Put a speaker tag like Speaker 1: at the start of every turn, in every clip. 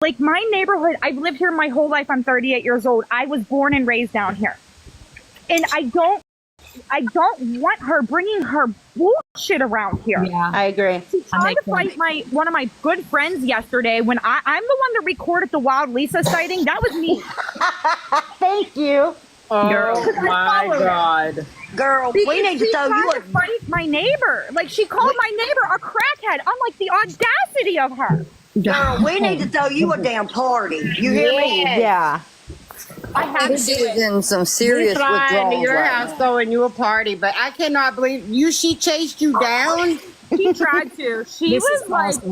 Speaker 1: Like my neighborhood, I've lived here my whole life. I'm 38 years old. I was born and raised down here. And I don't want her bringing her bullshit around here.
Speaker 2: Yeah,
Speaker 3: I agree.
Speaker 1: She tried to fight one of my good friends yesterday when I'm the one that recorded the Wild Lisa sighting. That was me.
Speaker 3: Thank you.
Speaker 4: Oh my God.
Speaker 5: Girl, we need to throw you
Speaker 1: to fight my neighbor. Like she called my neighbor a crackhead. I'm like, the audacity of her.
Speaker 5: Girl, we need to throw you a damn party. You hear me?
Speaker 3: Yeah.
Speaker 1: I have to do
Speaker 6: She
Speaker 1: it.
Speaker 6: was in some serious
Speaker 4: We flying to
Speaker 6: withdrawals
Speaker 4: your
Speaker 6: right
Speaker 4: house
Speaker 6: now.
Speaker 4: throwing you a party, but I cannot believe she chased you down.
Speaker 1: She tried to. She was like,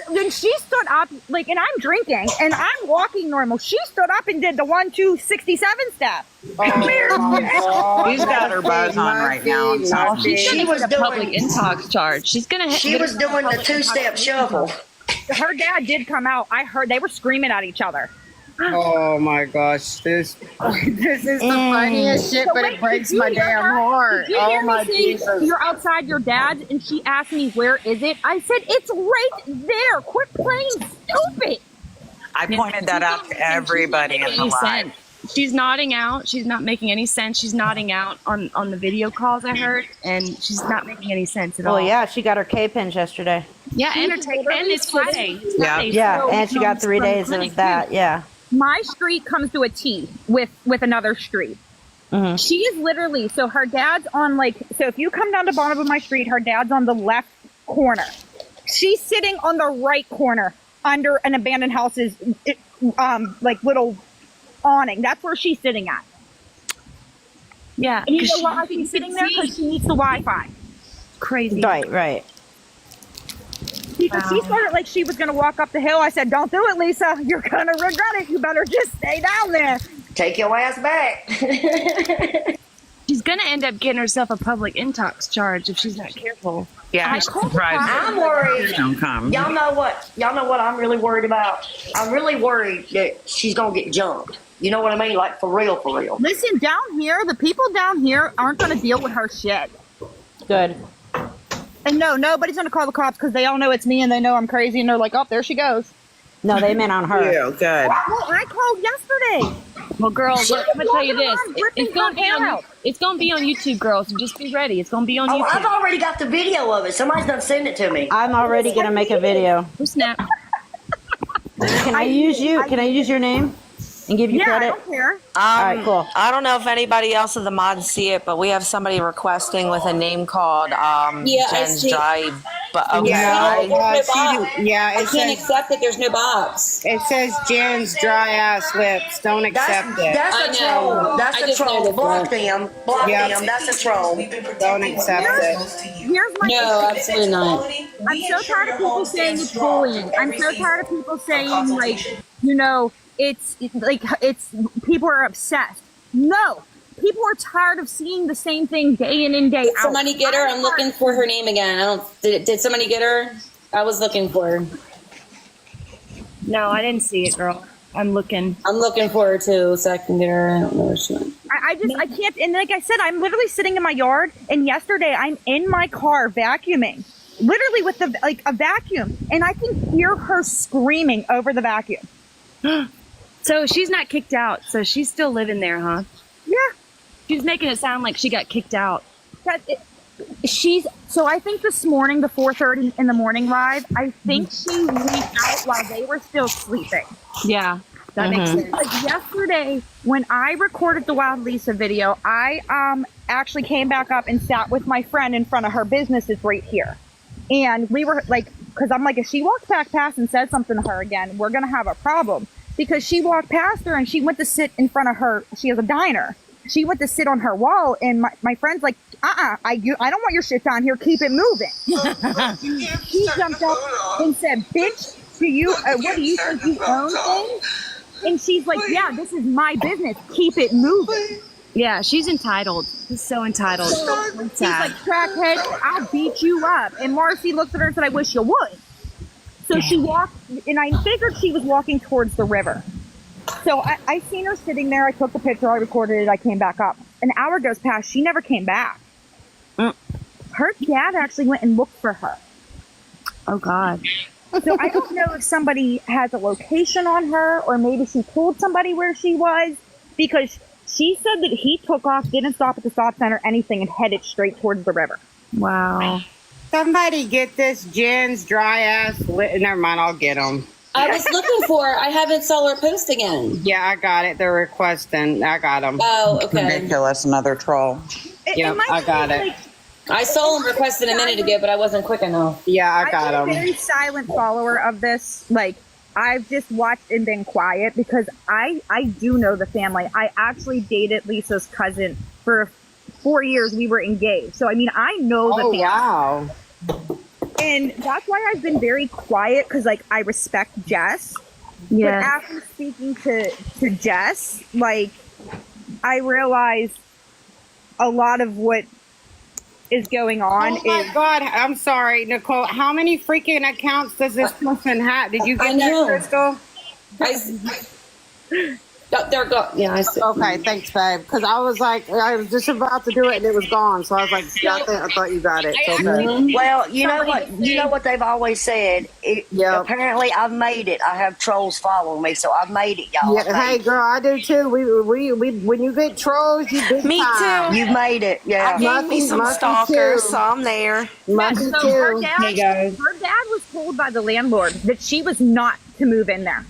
Speaker 1: when she stood up, like, and I'm drinking and I'm walking normal. She stood up and did the 1, 2, 67 step. Come here.
Speaker 7: She's got her buzz on right now. I'm sorry.
Speaker 5: She was
Speaker 2: a public
Speaker 5: doing.
Speaker 2: intox charge. She's gonna.
Speaker 5: She was doing the 2-step shuffle.
Speaker 1: Her dad did come out. I heard they were screaming at each other.
Speaker 4: Oh my gosh, this is the funniest shit, but it breaks my damn heart.
Speaker 1: Did you
Speaker 4: Oh
Speaker 1: hear
Speaker 4: my
Speaker 1: me say,
Speaker 4: Jesus.
Speaker 1: you're outside your dad's, and she asked me, where is it? I said, it's right there. Quit playing stupid.
Speaker 7: I pointed that out to everybody in the live.
Speaker 2: She's nodding out. She's not making any sense. She's nodding out on the video calls I heard, and she's not making any sense at all.
Speaker 3: Well, yeah, she got her K-pins yesterday.
Speaker 2: Yeah, and it's Friday. It's
Speaker 1: Yeah.
Speaker 2: Friday.
Speaker 3: Yeah,
Speaker 1: So
Speaker 3: and she got 3
Speaker 2: from the
Speaker 3: days
Speaker 2: clinic,
Speaker 3: of that.
Speaker 2: too.
Speaker 3: Yeah.
Speaker 1: My street comes to a T with another street. She is literally, so her dad's on so if you come down to bottom of my street, her dad's on the left corner. She's sitting on the right corner under an abandoned house's little awning. That's where she's sitting at.
Speaker 2: Yeah,
Speaker 1: And you know
Speaker 2: she
Speaker 1: why she's sitting there? Because she needs the Wi-Fi.
Speaker 2: crazy.
Speaker 3: Right.
Speaker 1: Because she started like she was going to walk up the hill. I said, don't do it, Lisa. You're going to regret it. You better just stay down there.
Speaker 5: Take your ass back.
Speaker 2: She's gonna end up getting herself a public intox charge if she's not careful.
Speaker 7: Yeah, I'm surprised.
Speaker 5: I'm worried.
Speaker 7: Don't come.
Speaker 5: Y'all know what I'm really worried about? I'm really worried that she's going to get jumped. You know what I mean? Like, for real, for real.
Speaker 1: Listen, down here, the people down here aren't going to deal with her shit.
Speaker 3: Good.
Speaker 1: And no, nobody's going to call the cops because they all know it's me and they know I'm crazy and they're like, oh, there she goes.
Speaker 3: No, they meant on her.
Speaker 7: You good.
Speaker 1: Well, I called yesterday.
Speaker 2: Well, girls, I'm gonna tell you this:
Speaker 1: ripping
Speaker 2: it's gonna
Speaker 1: her
Speaker 2: be
Speaker 1: hair
Speaker 2: on
Speaker 1: out.
Speaker 2: it's gonna be on YouTube, girls. So just be ready. It's gonna be on
Speaker 5: Oh, I've
Speaker 2: YouTube.
Speaker 5: already got the video of it. Somebody's done sent it to me.
Speaker 3: I'm already going to make a video.
Speaker 2: Oh, snap!
Speaker 3: Can I use you? Can I use your name and give you
Speaker 1: Yeah, I
Speaker 3: credit?
Speaker 1: don't care.
Speaker 3: All right, cool.
Speaker 8: I don't know if anybody else of the mods see it, but we have somebody requesting with a name called
Speaker 6: I
Speaker 8: Jen's
Speaker 6: see.
Speaker 8: Dry. But
Speaker 4: Yeah,
Speaker 6: No,
Speaker 4: she
Speaker 6: box.
Speaker 4: do- yeah,
Speaker 6: I
Speaker 4: it
Speaker 6: can't
Speaker 4: says,
Speaker 6: accept it. There's no box.
Speaker 4: it says Jen's dry ass lips. Don't accept it.
Speaker 5: That's
Speaker 6: I
Speaker 5: a
Speaker 6: know.
Speaker 5: troll. That's
Speaker 6: I
Speaker 5: a
Speaker 6: just know
Speaker 5: troll.
Speaker 6: the
Speaker 5: Block
Speaker 6: front.
Speaker 5: them. Block
Speaker 4: Yeah.
Speaker 5: them. That's a troll.
Speaker 4: Don't accept it.
Speaker 1: Here's my
Speaker 6: No,
Speaker 1: issue.
Speaker 6: absolutely not.
Speaker 1: I'm so tired of people saying it's bullying. I'm so tired of people saying it's people are obsessed. No, people are tired of seeing the same thing day in and day
Speaker 6: Did
Speaker 1: out.
Speaker 6: somebody get her? I'm looking for her name again. I don't. Did somebody get her? I was looking for her.
Speaker 2: No, I didn't see it, girl. I'm looking.
Speaker 6: I'm looking for her too, so I can get her. I don't know where she went.
Speaker 1: I can't. And like I said, I'm literally sitting in my yard. And yesterday, I'm in my car vacuuming, literally with a vacuum, and I can hear her screaming over the vacuum.
Speaker 2: So she's not kicked out. So she's still living there, huh?
Speaker 1: Yeah.
Speaker 2: She's making it sound like she got kicked out.
Speaker 1: So I think this morning, the 4:30 in the morning live, I think she leaked out while they were still sleeping.
Speaker 2: Yeah, that makes sense.
Speaker 1: Like yesterday, when I recorded the Wild Lisa video, I actually came back up and sat with my friend in front of her businesses right here. And we were like, because I'm like, if she walks back past and says something to her again, we're going to have a problem. Because she walked past her and she went to sit in front of her. She has a diner. She went to sit on her wall, and my friend's like, I don't want your shit down here. Keep it moving. She jumped up and said, bitch, what do you think you own things? And she's like, yeah, this is my business. Keep it moving.
Speaker 2: Yeah, she's entitled. She's so entitled.
Speaker 1: She's like, crackhead, I'll beat you up. And Marcy looked at her and said, I wish you would. So she walked, and I figured she was walking towards the river. So I seen her sitting there. I took the picture. I recorded it. I came back up. An hour goes past. She never came back. Her dad actually went and looked for her.
Speaker 2: Oh God.
Speaker 1: So I don't know if somebody has a location on her, or maybe she told somebody where she was, because she said that he took off, didn't stop at the stop sign or anything, and headed straight towards the river.
Speaker 2: Wow.
Speaker 4: Somebody get this Jen's dry ass lit. Never mind, I'll get them.
Speaker 6: I was looking for her. I haven't saw her post again.
Speaker 4: Yeah, I got it. They're requesting. I got them.
Speaker 6: Oh, okay.
Speaker 7: Ridiculous, another troll.
Speaker 4: Yep,
Speaker 1: might
Speaker 4: I
Speaker 1: be,
Speaker 4: got it.
Speaker 1: like,
Speaker 6: I saw him requesting a minute ago, but I wasn't quick enough.
Speaker 4: Yeah, I got
Speaker 1: I'm a
Speaker 4: them.
Speaker 1: very silent follower of this. Like, I've just watched and been quiet because I do know the family. I actually dated Lisa's cousin for 4 years. We were engaged. So, I mean, I know the
Speaker 4: Oh,
Speaker 1: family.
Speaker 4: wow.
Speaker 1: And that's why I've been very quiet, because, like, I respect Jess. But after speaking to Jess, like, I realize a lot of what is going on
Speaker 4: Oh my
Speaker 1: is...
Speaker 4: God, I'm sorry, Nicole. How many freaking accounts does this person have? Did you
Speaker 6: I
Speaker 4: get that,
Speaker 6: know.
Speaker 4: Crystal?
Speaker 6: They're gone. Yeah, I see.
Speaker 4: Okay, thanks, babe. Because I was like, I was just about to do it and it was gone. So I was like, yeah, I thought you got it. It's okay.
Speaker 5: Well, you know what they've always said.
Speaker 4: Yep.
Speaker 5: Apparently, I've made it. I have trolls following me, so I've made it, y'all.
Speaker 4: Yeah, hey, girl, I do too. We when you get trolls, you big
Speaker 8: Me
Speaker 4: time.
Speaker 8: too.
Speaker 5: You've made it, yeah.
Speaker 8: Gave me some
Speaker 4: Muffy
Speaker 8: stalkers,
Speaker 4: too.
Speaker 8: so I'm there.
Speaker 4: Muffy
Speaker 1: So
Speaker 4: too.
Speaker 1: her dad was told by the landlord that she was not to move in there,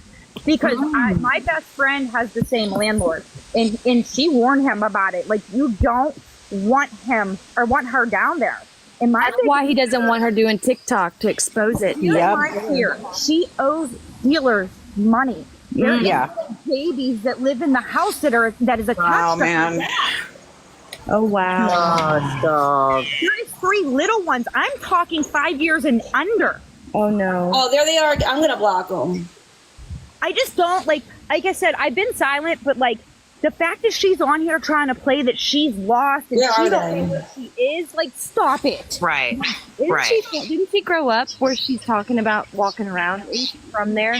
Speaker 1: because my best friend has the same landlord, and she warned him about it. Like, you don't want him or want her down there. And my
Speaker 2: That's why he doesn't want her doing TikTok to expose it.
Speaker 1: here, she owes dealers money. There
Speaker 3: Yeah.
Speaker 1: are babies that live in the house that is attached
Speaker 7: Wow,
Speaker 1: to her.
Speaker 7: man.
Speaker 2: Oh, wow.
Speaker 4: God, dog.
Speaker 1: There is 3 little ones. I'm talking 5 years and under.
Speaker 2: Oh, no.
Speaker 6: Oh, there they are. I'm gonna block them.
Speaker 1: I just don't like I said, I've been silent, but like the fact that she's on here trying to play that she's lost and
Speaker 6: Where
Speaker 1: she
Speaker 6: are
Speaker 1: don't
Speaker 6: they?
Speaker 1: know what she is, like, stop it.
Speaker 7: Right.
Speaker 2: Didn't
Speaker 7: Right.
Speaker 2: didn't she grow up where she's talking about walking around? Isn't she from there?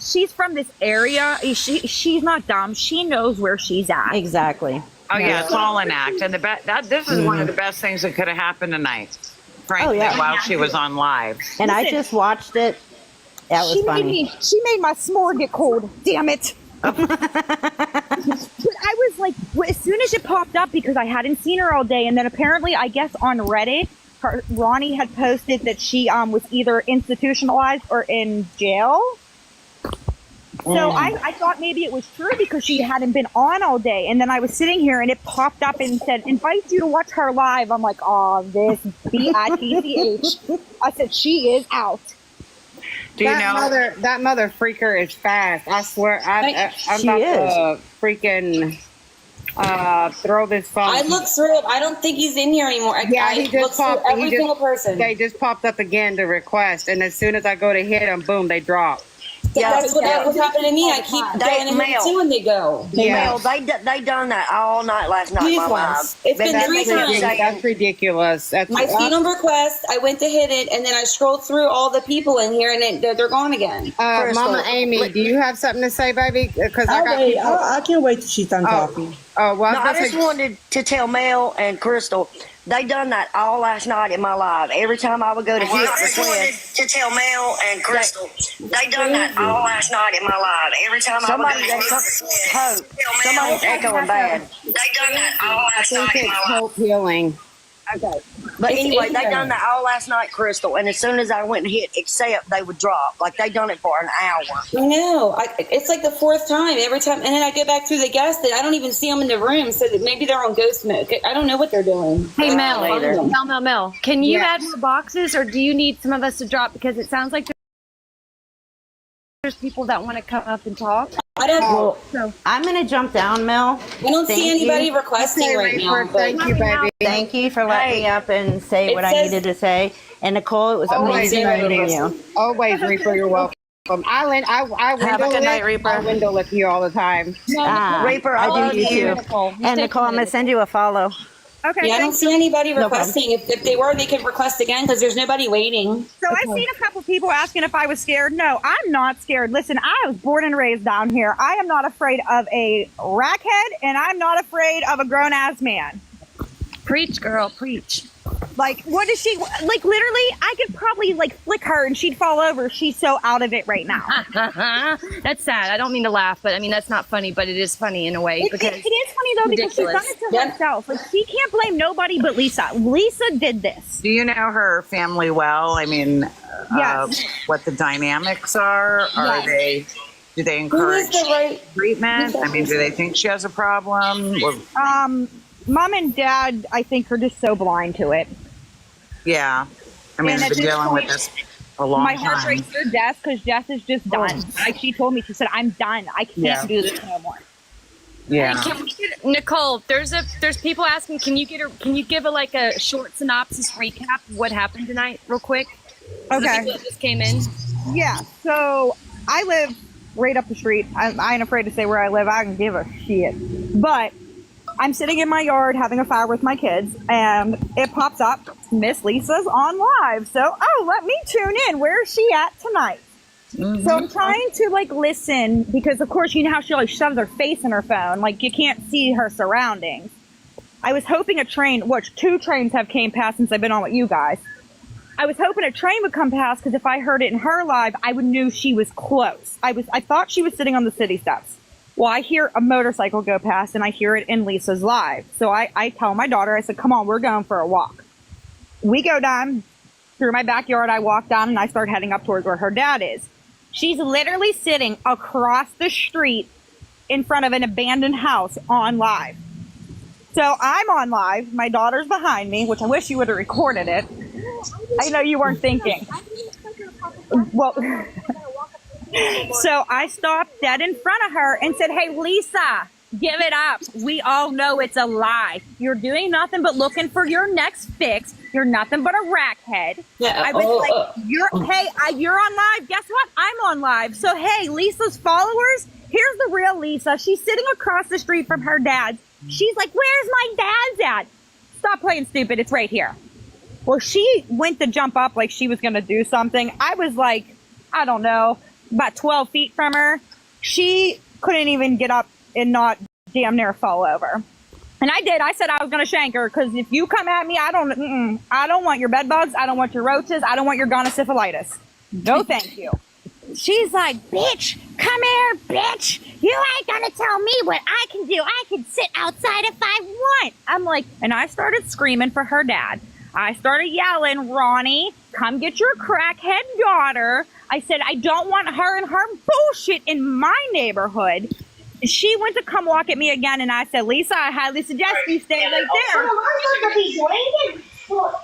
Speaker 1: She's from this area. She's not dumb. She knows where she's at.
Speaker 3: Exactly.
Speaker 7: Oh yeah, it's all an act, and this is one of the best things that could have happened tonight. Frankly,
Speaker 3: Oh, yeah.
Speaker 7: while she was on live.
Speaker 3: And I
Speaker 1: Listen.
Speaker 3: just watched it. That was funny.
Speaker 1: She made my s'more get cold. Damn it. But I was like, as soon as it popped up, because I hadn't seen her all day, and then apparently, I guess on Reddit, Ronnie had posted that she was either institutionalized or in jail. So I thought maybe it was true because she hadn't been on all day. And then I was sitting here and it popped up and said, invites you to watch her live. I'm like, oh, this bitch. I said, she is out.
Speaker 7: Do you know?
Speaker 4: That mother freaker is fast. I swear. I'm
Speaker 3: She
Speaker 4: about
Speaker 3: is.
Speaker 4: to freaking throw this phone.
Speaker 6: I looked through it. I don't think he's in here anymore.
Speaker 4: Yeah,
Speaker 6: I
Speaker 4: he
Speaker 6: looked
Speaker 4: just
Speaker 6: through
Speaker 4: popped.
Speaker 6: every single person.
Speaker 4: They just popped up again to request, and as soon as I go to hit them, boom, they drop.
Speaker 6: That's what happened to me. I keep going in
Speaker 5: Mel.
Speaker 6: here too, and they go.
Speaker 5: Well, they done that all night last night.
Speaker 6: These
Speaker 5: my
Speaker 6: ones.
Speaker 5: live.
Speaker 6: It's been
Speaker 5: That's
Speaker 6: 3
Speaker 5: what I'm
Speaker 6: times.
Speaker 5: saying.
Speaker 4: That's ridiculous. That's
Speaker 6: I seen them request. I went to hit it, and then I scrolled through all the people in here, and they're gone again.
Speaker 4: Mama Amy, do you have something to say, baby? Because I
Speaker 9: I'll
Speaker 4: got
Speaker 9: wait.
Speaker 4: people.
Speaker 9: I can't wait till she's done talking.
Speaker 4: Oh, well,
Speaker 5: No,
Speaker 4: I
Speaker 5: I
Speaker 4: was
Speaker 5: just
Speaker 4: gonna say,
Speaker 5: wanted to tell Mel and Crystal, they done that all last night in my live. Every time I would go to hit request. To tell Mel and Crystal, they done that all last night in my live. Every time I would go to hit Hope. Somebody's echoing bad. They done that all
Speaker 4: I
Speaker 5: last
Speaker 4: think
Speaker 5: night in
Speaker 4: it's
Speaker 5: my live.
Speaker 4: hope healing.
Speaker 5: Okay. But anyway, they done that all last night, Crystal. And as soon as I went and hit accept, they would drop. Like they done it for an hour.
Speaker 6: I know. It's like the 4th time. Every time, and then I go back through the guests, and I don't even see them in the room. So that maybe they're on ghost mode. I don't know what they're doing.
Speaker 2: Hey, Mel.
Speaker 5: later.
Speaker 2: Mel. Can you
Speaker 4: Yes.
Speaker 2: add more boxes, or do you need some of us to drop? Because it sounds like there's people that want to come up and talk.
Speaker 6: I don't.
Speaker 3: Well, I'm going to jump down, Mel.
Speaker 6: I don't
Speaker 3: Thank
Speaker 6: see anybody
Speaker 3: you.
Speaker 6: requesting
Speaker 4: Okay,
Speaker 6: right
Speaker 4: Reaper,
Speaker 6: now. But
Speaker 4: thank you, baby.
Speaker 3: Thank you for letting me up and say
Speaker 6: It
Speaker 3: what I
Speaker 6: says-
Speaker 3: needed to say. And Nicole, it was
Speaker 4: Always
Speaker 3: amazing
Speaker 6: zero
Speaker 3: meeting
Speaker 6: to
Speaker 3: you.
Speaker 4: Always, Reaper, you're welcome. I window
Speaker 8: good night,
Speaker 4: lift.
Speaker 8: Reaper.
Speaker 4: I window lift you all the time.
Speaker 5: Reaper, I love
Speaker 3: do you
Speaker 5: you.
Speaker 3: too. And Nicole, I'm going to send you a follow.
Speaker 1: Okay.
Speaker 6: yeah, I don't
Speaker 1: thanks.
Speaker 6: see anybody
Speaker 3: problem.
Speaker 6: requesting. If they were, they could request again because there's nobody waiting.
Speaker 1: So I've seen a couple people asking if I was scared. No, I'm not scared. Listen, I was born and raised down here. I am not afraid of a rackhead, and I'm not afraid of a grown-ass man.
Speaker 2: Preach, girl, preach.
Speaker 1: Like, what is she, like, literally, I could probably, like, flick her and she'd fall over. She's so out of it right now.
Speaker 2: That's sad. I don't mean to laugh, but I mean, that's not funny, but it is funny in a way.
Speaker 1: It
Speaker 2: Because
Speaker 1: is funny, though, because she's done it to herself. Like, she can't blame nobody but Lisa. Lisa did this.
Speaker 7: Do you know her family well? I mean,
Speaker 1: Yes.
Speaker 7: what the dynamics are? Are they? Do they encourage treatment? I mean, do they think she has a problem? Or,
Speaker 1: Mom and Dad, I think, are just so blind to it.
Speaker 7: yeah. I mean,
Speaker 1: And
Speaker 7: I've
Speaker 1: at
Speaker 7: been
Speaker 1: this
Speaker 7: dealing with
Speaker 1: point,
Speaker 7: this a long
Speaker 1: My heart
Speaker 7: time.
Speaker 1: breaks for Jess because Jess is just done. Like, she told me, she said, I'm done. I can't do this no more.
Speaker 7: Yeah.
Speaker 2: Can we get, Nicole, there's people asking, can you give a short synopsis recap of what happened tonight real quick? The
Speaker 1: Okay.
Speaker 2: people that just came in.
Speaker 1: Yeah, so I live right up the street. I ain't afraid to say where I live. I can give a shit. But I'm sitting in my yard having a fire with my kids, and it pops up, Miss Lisa's on live. So, let me tune in. Where is she at tonight? So I'm trying to, like, listen, because, of course, you know how she, like, shoves her face in her phone. Like, you can't see her surroundings. I was hoping a train, which 2 trains have came past since I've been on with you guys. I was hoping a train would come past, because if I heard it in her live, I would knew she was close. I thought she was sitting on the city steps. Well, I hear a motorcycle go past, and I hear it in Lisa's live. So I tell my daughter, I said, come on, we're going for a walk. We go down through my backyard. I walk down, and I start heading up towards where her dad is. She's literally sitting across the street in front of an abandoned house on live. So I'm on live. My daughter's behind me, which I wish you would have recorded it. I know you weren't thinking. Well, so I stopped dead in front of her and said, hey, Lisa, give it up. We all know it's a lie. You're doing nothing but looking for your next fix. You're nothing but a rackhead.
Speaker 6: Yeah.
Speaker 1: I was like, you're on live. Guess what? I'm on live. So, hey, Lisa's followers, here's the real Lisa. She's sitting across the street from her dad's. She's like, where's my dad's at? Stop playing stupid. It's right here. Well, she went to jump up like she was going to do something. I was like, I don't know, about 12 feet from her. She couldn't even get up and not damn near fall over. And I did. I said I was going to shank her, because if you come at me, I don't want your bed bugs. I don't want your roaches. I don't want your gonosyphilitis. No, thank you. She's like, bitch, come here, bitch. You ain't gonna tell me what I can do. I can sit outside if I want. I'm like, and I started screaming for her dad. I started yelling, Ronnie, come get your crackhead daughter. I said, I don't want her and her bullshit in my neighborhood. She went to come walk at me again, and I said, Lisa, I highly suggest you stay right there.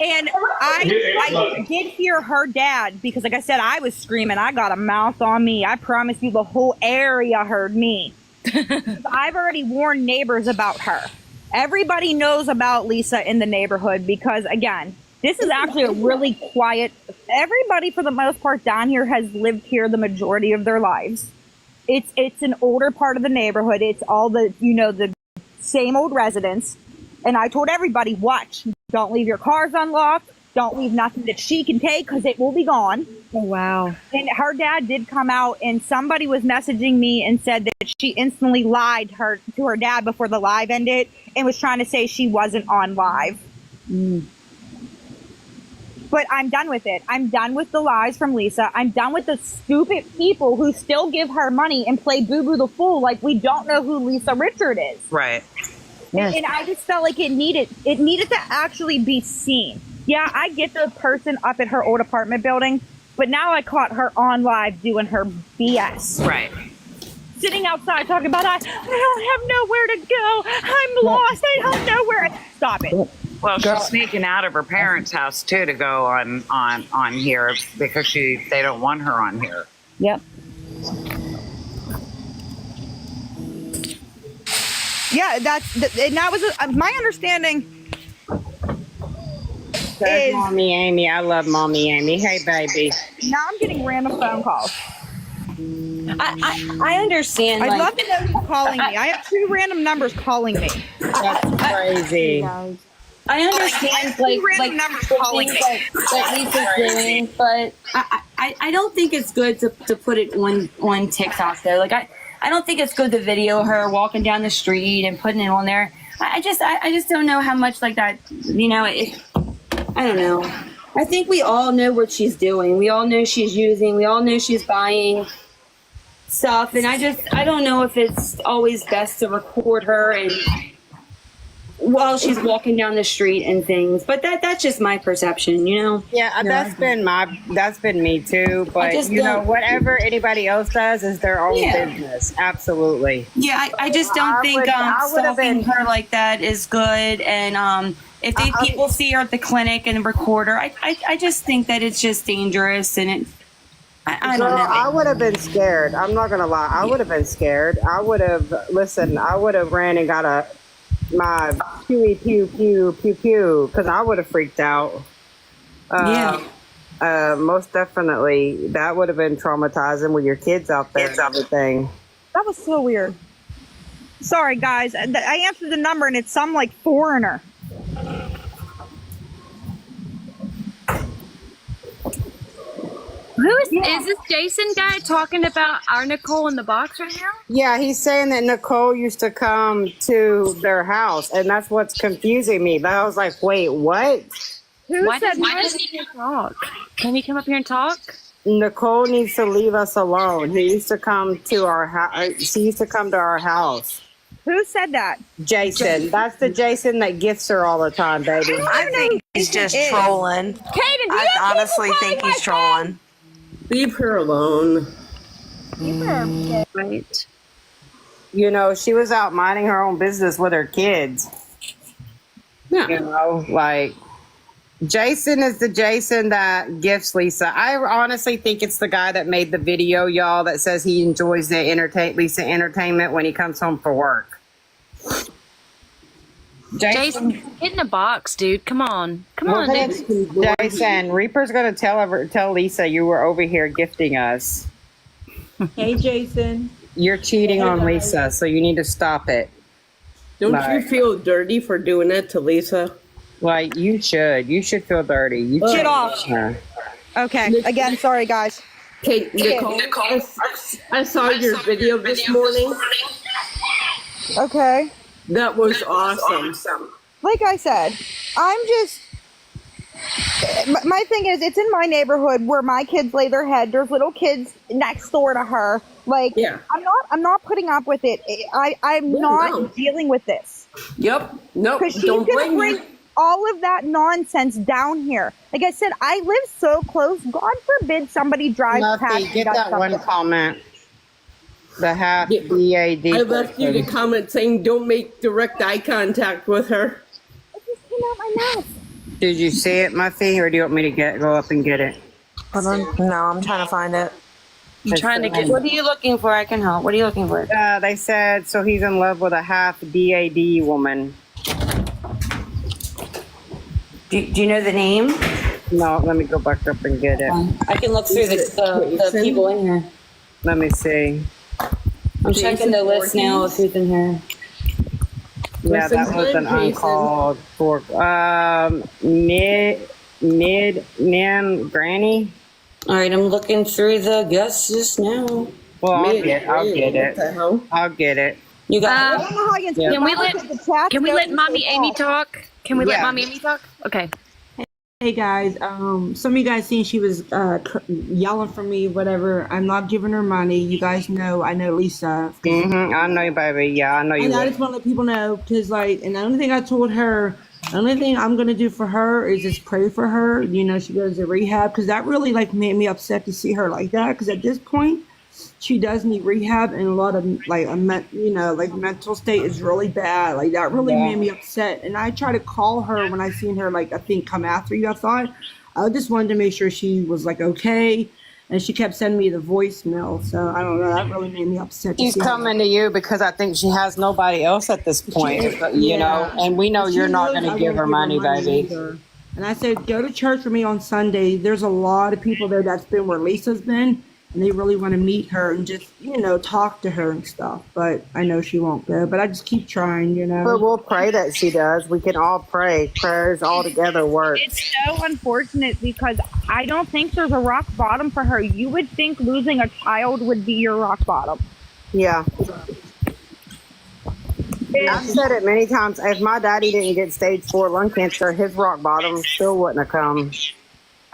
Speaker 1: And I did hear her dad, because like I said, I was screaming. I got a mouth on me. I promise you the whole area heard me. I've already warned neighbors about her. Everybody knows about Lisa in the neighborhood, because again, this is actually a really quiet, everybody for the most part down here has lived here the majority of their lives. It's an older part of the neighborhood. It's all the, the same old residents. And I told everybody, watch, don't leave your cars unlocked. Don't leave nothing that she can take, because it will be gone.
Speaker 2: Oh, wow.
Speaker 1: And her dad did come out, and somebody was messaging me and said that she instantly lied to her dad before the live ended and was trying to say she wasn't on live. But I'm done with it. I'm done with the lies from Lisa. I'm done with the stupid people who still give her money and play Boo Boo the Fool like we don't know who Lisa Richard is.
Speaker 7: Right.
Speaker 1: Yes. And I just felt like it needed to actually be seen. Yeah, I get the person up at her old apartment building, but now I caught her on live doing her BS.
Speaker 7: Right.
Speaker 1: Sitting outside talking about, I don't have nowhere to go. I'm lost. I don't know where. Stop it.
Speaker 7: Well, she's sneaking out of her parents' house too to go on here, because they don't want her on here.
Speaker 1: Yep. Yeah, that was my understanding.
Speaker 4: That's Mommy Amy. I love Mommy Amy. Hey, baby.
Speaker 1: Now I'm getting random phone calls.
Speaker 6: I understand.
Speaker 1: I'd love to know who's calling me. I have 2 random numbers calling me.
Speaker 4: That's crazy.
Speaker 6: I understand, like
Speaker 1: numbers calling me.
Speaker 6: that Lisa's doing, but I don't think it's good to put it on TikTok though. Like I don't think it's good to video her walking down the street and putting it on there. I just don't know how much like that, I don't know. I think we all know what she's doing. We all know she's using. We all know she's buying stuff. And I don't know if it's always best to record her and while she's walking down the street and things. But that's just my perception, you know?
Speaker 4: Yeah, that's been me too. But you know, whatever anybody else does is their own business. Absolutely.
Speaker 6: Yeah, I just don't think stalking her like that is good. And if people see her at the clinic and record her, I just think that it's just dangerous. And I don't know.
Speaker 4: I would have been scared. I'm not gonna lie. I would have been scared. I would have ran and got my pew pew pew pew pew because I would have freaked out. Most definitely, that would have been traumatizing with your kids out there and everything.
Speaker 1: That was so weird. Sorry, guys. I answered the number and it's some like foreigner.
Speaker 2: Who is this Jason guy talking about our Nicole in the box right now?
Speaker 4: Yeah, he's saying that Nicole used to come to their house, and that's what's confusing me. But I was like, wait, what?
Speaker 2: Why doesn't he talk? Can he come up here and talk?
Speaker 4: Nicole needs to leave us alone. He used to come to our house. She used to come to our house.
Speaker 1: Who said that?
Speaker 4: Jason. That's the Jason that gifts her all the time, baby.
Speaker 8: I think he's just trolling.
Speaker 1: Kaden,
Speaker 8: I honestly think he's trolling.
Speaker 9: Leave her alone.
Speaker 2: Right.
Speaker 4: You know, she was out minding her own business with her kids.
Speaker 9: Yeah.
Speaker 4: You know, like, Jason is the Jason that gifts Lisa. I honestly think it's the guy that made the video, y'all, that says he enjoys the Lisa entertainment when he comes home for work.
Speaker 2: Jason, get in a box, dude. Come on. Come on, dude.
Speaker 4: Jason, Reaper's going to tell Lisa you were over here gifting us.
Speaker 9: Hey, Jason.
Speaker 4: You're cheating on Lisa, so you need to stop it.
Speaker 9: Don't you feel dirty for doing that to Lisa?
Speaker 4: Like, you should. You should feel dirty.
Speaker 1: Get off. Okay. Again, sorry, guys.
Speaker 9: Okay, Nicole, I saw your video this morning.
Speaker 1: Okay.
Speaker 9: That was awesome.
Speaker 1: Like I said, my thing is, it's in my neighborhood where my kids lay their head. There's little kids next door to her. Like, I'm not putting up with it. I'm not dealing with this.
Speaker 9: Yep. Nope.
Speaker 1: Because she's
Speaker 9: Don't
Speaker 1: going to
Speaker 9: blame
Speaker 1: bring all of that nonsense down here. Like I said, I live so close. God forbid somebody drives past.
Speaker 4: Get that one comment. The half BAD.
Speaker 9: I left you the comment saying don't make direct eye contact with her.
Speaker 1: It just came out my mouth.
Speaker 4: Did you see it, Muffy, or do you want me to go up and get it?
Speaker 8: Hold on. No, I'm trying to find it.
Speaker 2: I'm trying to get.
Speaker 6: What are you looking for? I can help. What are you looking for?
Speaker 4: They said, so he's in love with a half DAD woman.
Speaker 3: Do you know the name?
Speaker 4: No, let me go back up and get it.
Speaker 6: I can look through the people in here.
Speaker 4: Let me see.
Speaker 6: I'm checking the list now of who's in here.
Speaker 4: Yeah, that was an uncalled for. Nan Granny.
Speaker 6: All right, I'm looking through the guests just now.
Speaker 4: Well, I'll get it. I'll get it.
Speaker 6: You got
Speaker 1: I don't know how you
Speaker 2: Can we let Mommy Amy talk? Can we let Mommy Amy talk? Okay.
Speaker 9: Hey guys, some of you guys seen she was yelling for me, whatever. I'm not giving her money. You guys know, I know Lisa.
Speaker 4: I know you, baby. Yeah, I know you.
Speaker 9: And I just want to let people know, because like, and the only thing I told her, the only thing I'm gonna do for her is just pray for her. You know, she goes to rehab, because that really like made me upset to see her like that. Because at this point, she does need rehab, and a lot of like mental state is really bad. Like that really made me upset. And I tried to call her when I seen her, like I think come after you. I just wanted to make sure she was like okay, and she kept sending me the voicemail. So I don't know, that really made me upset.
Speaker 4: She's coming to you because I think she has nobody else at this point. You know, and we know you're not going to give her money, baby.
Speaker 9: And I said, go to church with me on Sunday. There's a lot of people there that's been where Lisa's been. And they really want to meet her and just, you know, talk to her and stuff. But I know she won't go. But I just keep trying, you know.
Speaker 4: But we'll pray that she does. We can all pray. Prayers all together work.
Speaker 1: It's so unfortunate because I don't think there's a rock bottom for her. You would think losing a child would be your rock bottom.
Speaker 4: Yeah. I've said it many times. If my daddy didn't get stage 4 lung cancer, his rock bottom still wouldn't have come.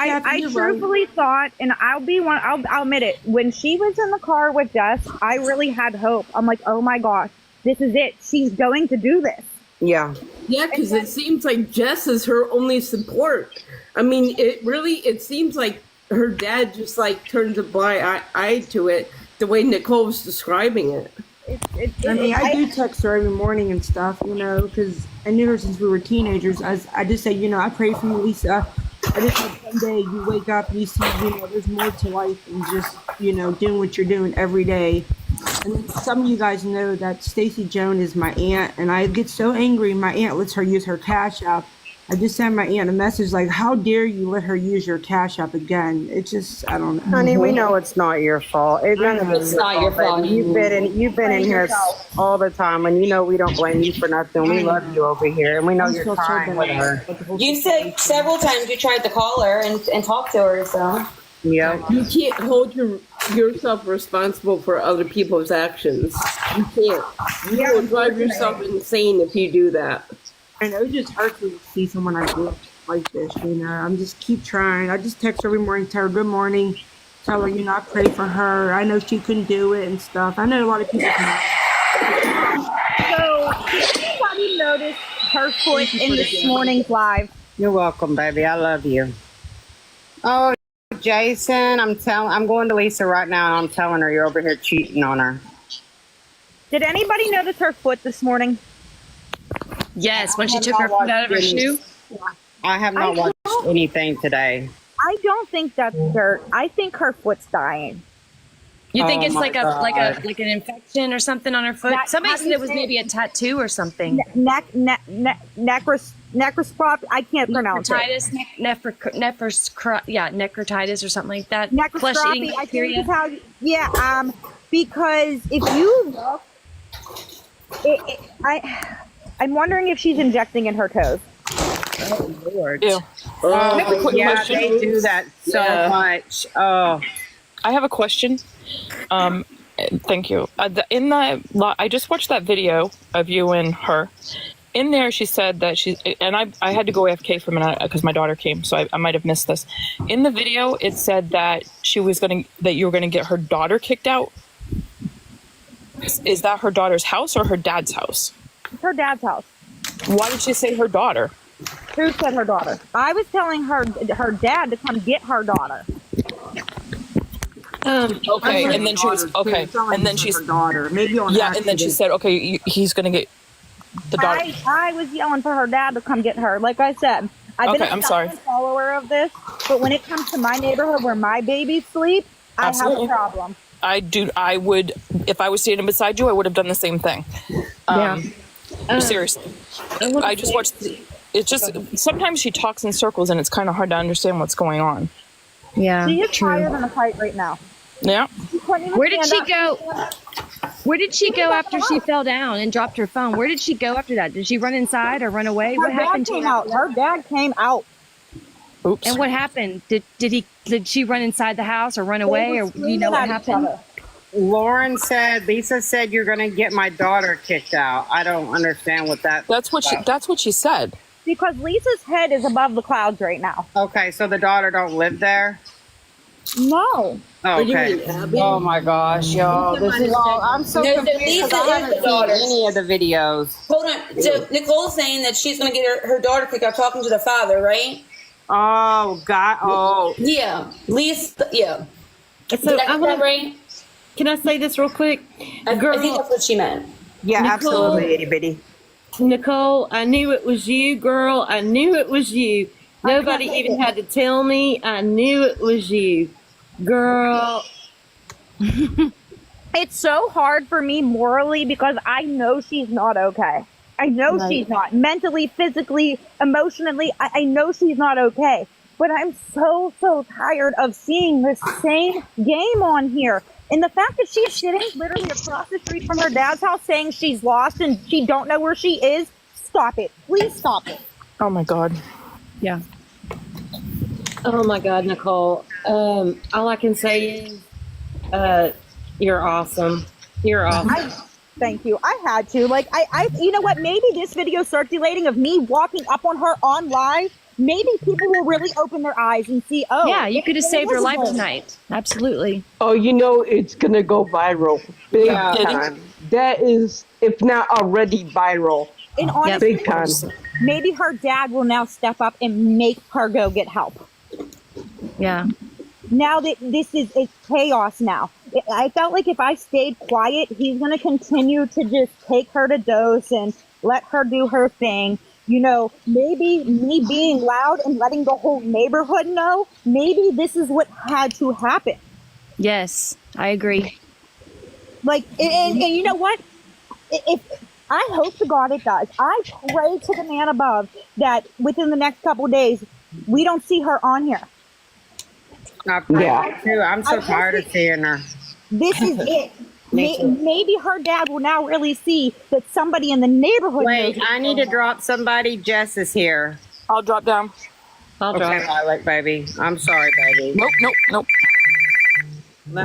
Speaker 1: I truthfully thought, and I'll admit it, when she was in the car with Jess, I really had hope. I'm like, oh my gosh, this is it. She's going to do this.
Speaker 4: Yeah.
Speaker 10: Yeah, because it seems like Jess is her only support. I mean, it seems like her dad just like turns a blind eye to it, the way Nicole was describing it.
Speaker 9: I do text her every morning and stuff, because I knew her since we were teenagers. I just say, I pray for you, Lisa. I just hope someday you wake up and you see, there's more to life than just, doing what you're doing every day. And then some of you guys know that Stacy Joan is my aunt, and I get so angry. My aunt lets her use her Cash App. I just sent my aunt a message like, how dare you let her use your Cash App again? It just, I don't know.
Speaker 4: Honey, we know it's not your fault. It's
Speaker 6: not your fault.
Speaker 4: You've been in here all the time, and we don't blame you for nothing. We love you over here, and we know you're trying with her.
Speaker 6: You said several times you tried to call her and talk to her, so.
Speaker 4: Yeah.
Speaker 10: You can't hold yourself responsible for other people's actions. You can't. You will drive yourself insane if you do that.
Speaker 9: And it just hurts me to see someone like this, I'm just keep trying. I just text her every morning, tell her good morning, tell her, I pray for her. I know she couldn't do it and stuff. I know a lot of people can.
Speaker 1: So, did anybody notice her foot in this morning's live?
Speaker 4: You're welcome, baby. I love you. Oh, Jason, I'm going to Lisa right now, and I'm telling her you're over here cheating on her.
Speaker 1: Did anybody notice her foot this morning?
Speaker 2: Yes, when she took her foot out of her shoe.
Speaker 4: I have not watched anything today.
Speaker 1: I don't think that's dirt. I think her foot's dying.
Speaker 2: You think it's like
Speaker 4: God.
Speaker 2: like an infection or something on her foot? Somebody said it was maybe a tattoo or something.
Speaker 1: Necroscopy. I can't pronounce it.
Speaker 2: Necrotitis or something like that.
Speaker 1: Necroscopy. I think is how. Yeah. Because if you look, I'm wondering if she's injecting in her toes.
Speaker 4: Oh Lord.
Speaker 11: Ew.
Speaker 4: Yeah, they do that so much. Oh.
Speaker 11: I have a question. Thank you. I just watched that video of you and her. In there, she said that I had to go AFK for a minute because my daughter came, so I might have missed this. In the video, it said that you were going to get her daughter kicked out. Is that her daughter's house or her dad's house?
Speaker 1: It's her dad's house.
Speaker 11: Why did she say her daughter?
Speaker 1: Who said her daughter? I was telling her dad to come get her daughter.
Speaker 11: Okay, and then she was okay, and then she's
Speaker 9: her daughter. Maybe on
Speaker 11: and then she said, okay, he's gonna get the daughter.
Speaker 1: I was yelling for her dad to come get her. Like I said, I've been a silent follower of this, but when it comes to my neighborhood where my babies sleep, I have a problem.
Speaker 11: I would, if I was standing beside you, I would have done the same thing. Seriously. I just watched, it's just, sometimes she talks in circles and it's kind of hard to understand what's going on.
Speaker 2: Yeah.
Speaker 1: She is tired in a fight right now.
Speaker 11: Yeah.
Speaker 2: Where did she go? Where did she go after she fell down and dropped her phone? Where did she go after that? Did she run inside or run away? What happened to her?
Speaker 1: Her dad came out.
Speaker 11: Oops.
Speaker 2: And what happened? Did she run inside the house or run away, or do you know what happened?
Speaker 4: Lisa said you're going to get my daughter kicked out. I don't understand what that's
Speaker 11: what she said.
Speaker 1: Because Lisa's head is above the clouds right now.
Speaker 4: Okay, so the daughter don't live there?
Speaker 1: No.
Speaker 4: Oh, okay. Oh my gosh, y'all. This is all, I'm so confused because I haven't seen any of the videos.
Speaker 6: Hold on. So Nicole's saying that she's going to get her daughter kicked out talking to the father, right?
Speaker 4: Oh, God. Oh.
Speaker 6: Yeah. Lisa, yeah.
Speaker 3: So I want right? Can I say this real quick?
Speaker 6: Girl, I think that's what she meant.
Speaker 4: Yeah, Nicole, absolutely, itty bitty.
Speaker 3: Nicole, I knew it was you, girl. I knew it was you. Nobody even had to tell me. I knew it was you. Girl.
Speaker 1: It's so hard for me morally because I know she's not okay. I know she's not. Mentally, physically, emotionally, I know she's not okay. But I'm so tired of seeing the same game on here. And the fact that she's sitting literally across the street from her dad's house saying she's lost and she don't know where she is, stop it. Please stop it.
Speaker 11: Oh, my God.
Speaker 3: Yeah. Oh, my God, Nicole. All I can say is you're awesome. You're awesome.
Speaker 1: Thank you. I had to. Like, you know what? Maybe this video circulating of me walking up on her on live, maybe people will really open their eyes and see, oh.
Speaker 2: Yeah, you could have saved her life
Speaker 1: Elizabeth.
Speaker 2: tonight. Absolutely.
Speaker 12: Oh, you know it's gonna go viral. Big time. That is, if not already viral.
Speaker 1: And honestly,
Speaker 12: Big time.
Speaker 1: maybe her dad will now step up and make her go get help.
Speaker 2: Yeah.
Speaker 1: Now that it's chaos now. I felt like if I stayed quiet, he's going to continue to just take her to dose and let her do her thing. You know, maybe me being loud and letting the whole neighborhood know, maybe this is what had to happen.
Speaker 2: Yes, I agree.
Speaker 1: Like, and you know what? If I hope to God it does. I pray to the man above that within the next couple of days, we don't see her on here.
Speaker 4: I pray too. I'm so tired of seeing her.
Speaker 1: This is it. Maybe her dad will now really see that somebody in the neighborhood.
Speaker 4: Wait, I need to drop somebody. Jess is here.
Speaker 11: I'll drop down.
Speaker 4: I'll drop. Violet, baby. I'm sorry, baby.
Speaker 11: Nope.
Speaker 4: Let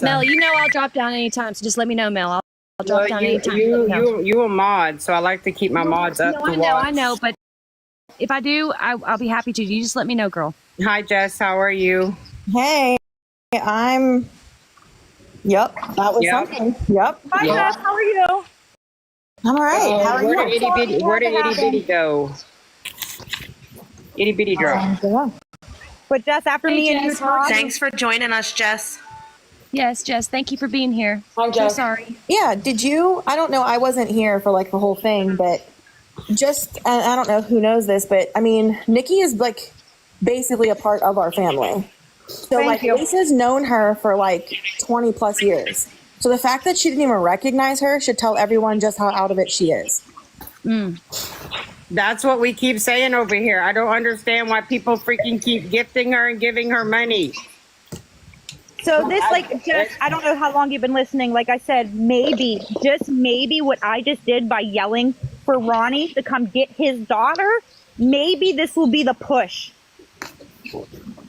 Speaker 2: Mel, you know I'll drop down anytime, so just let me know, Mel. I'll drop down anytime.
Speaker 4: You a mod, so I like to keep my mods up.
Speaker 2: I know, but if I do, I'll be happy to. You just let me know, girl.
Speaker 4: Hi, Jess. How are you?
Speaker 13: Hey, I'm. Yep, that was something. Yep.
Speaker 1: Hi, Jess. How are you?
Speaker 13: I'm all right. How are
Speaker 4: Where
Speaker 13: you?
Speaker 4: did itty bitty go? Itty bitty drop.
Speaker 1: But Jess, after me and you talk.
Speaker 8: Thanks for joining us, Jess.
Speaker 2: Yes, Jess. Thank you for being here. I'm so sorry.
Speaker 13: Yeah, did you? I don't know. I wasn't here for like the whole thing, but just, I don't know who knows this, but I mean, Nikki is like basically a part of our family. So Lisa's known her for like 20 plus years. So the fact that she didn't even recognize her should tell everyone just how out of it she is.
Speaker 4: That's what we keep saying over here. I don't understand why people freaking keep gifting her and giving her money.
Speaker 1: So this, like, just, I don't know how long you've been listening. Like I said, maybe, just maybe what I just did by yelling for Ronnie to come get his daughter, maybe this will be the push.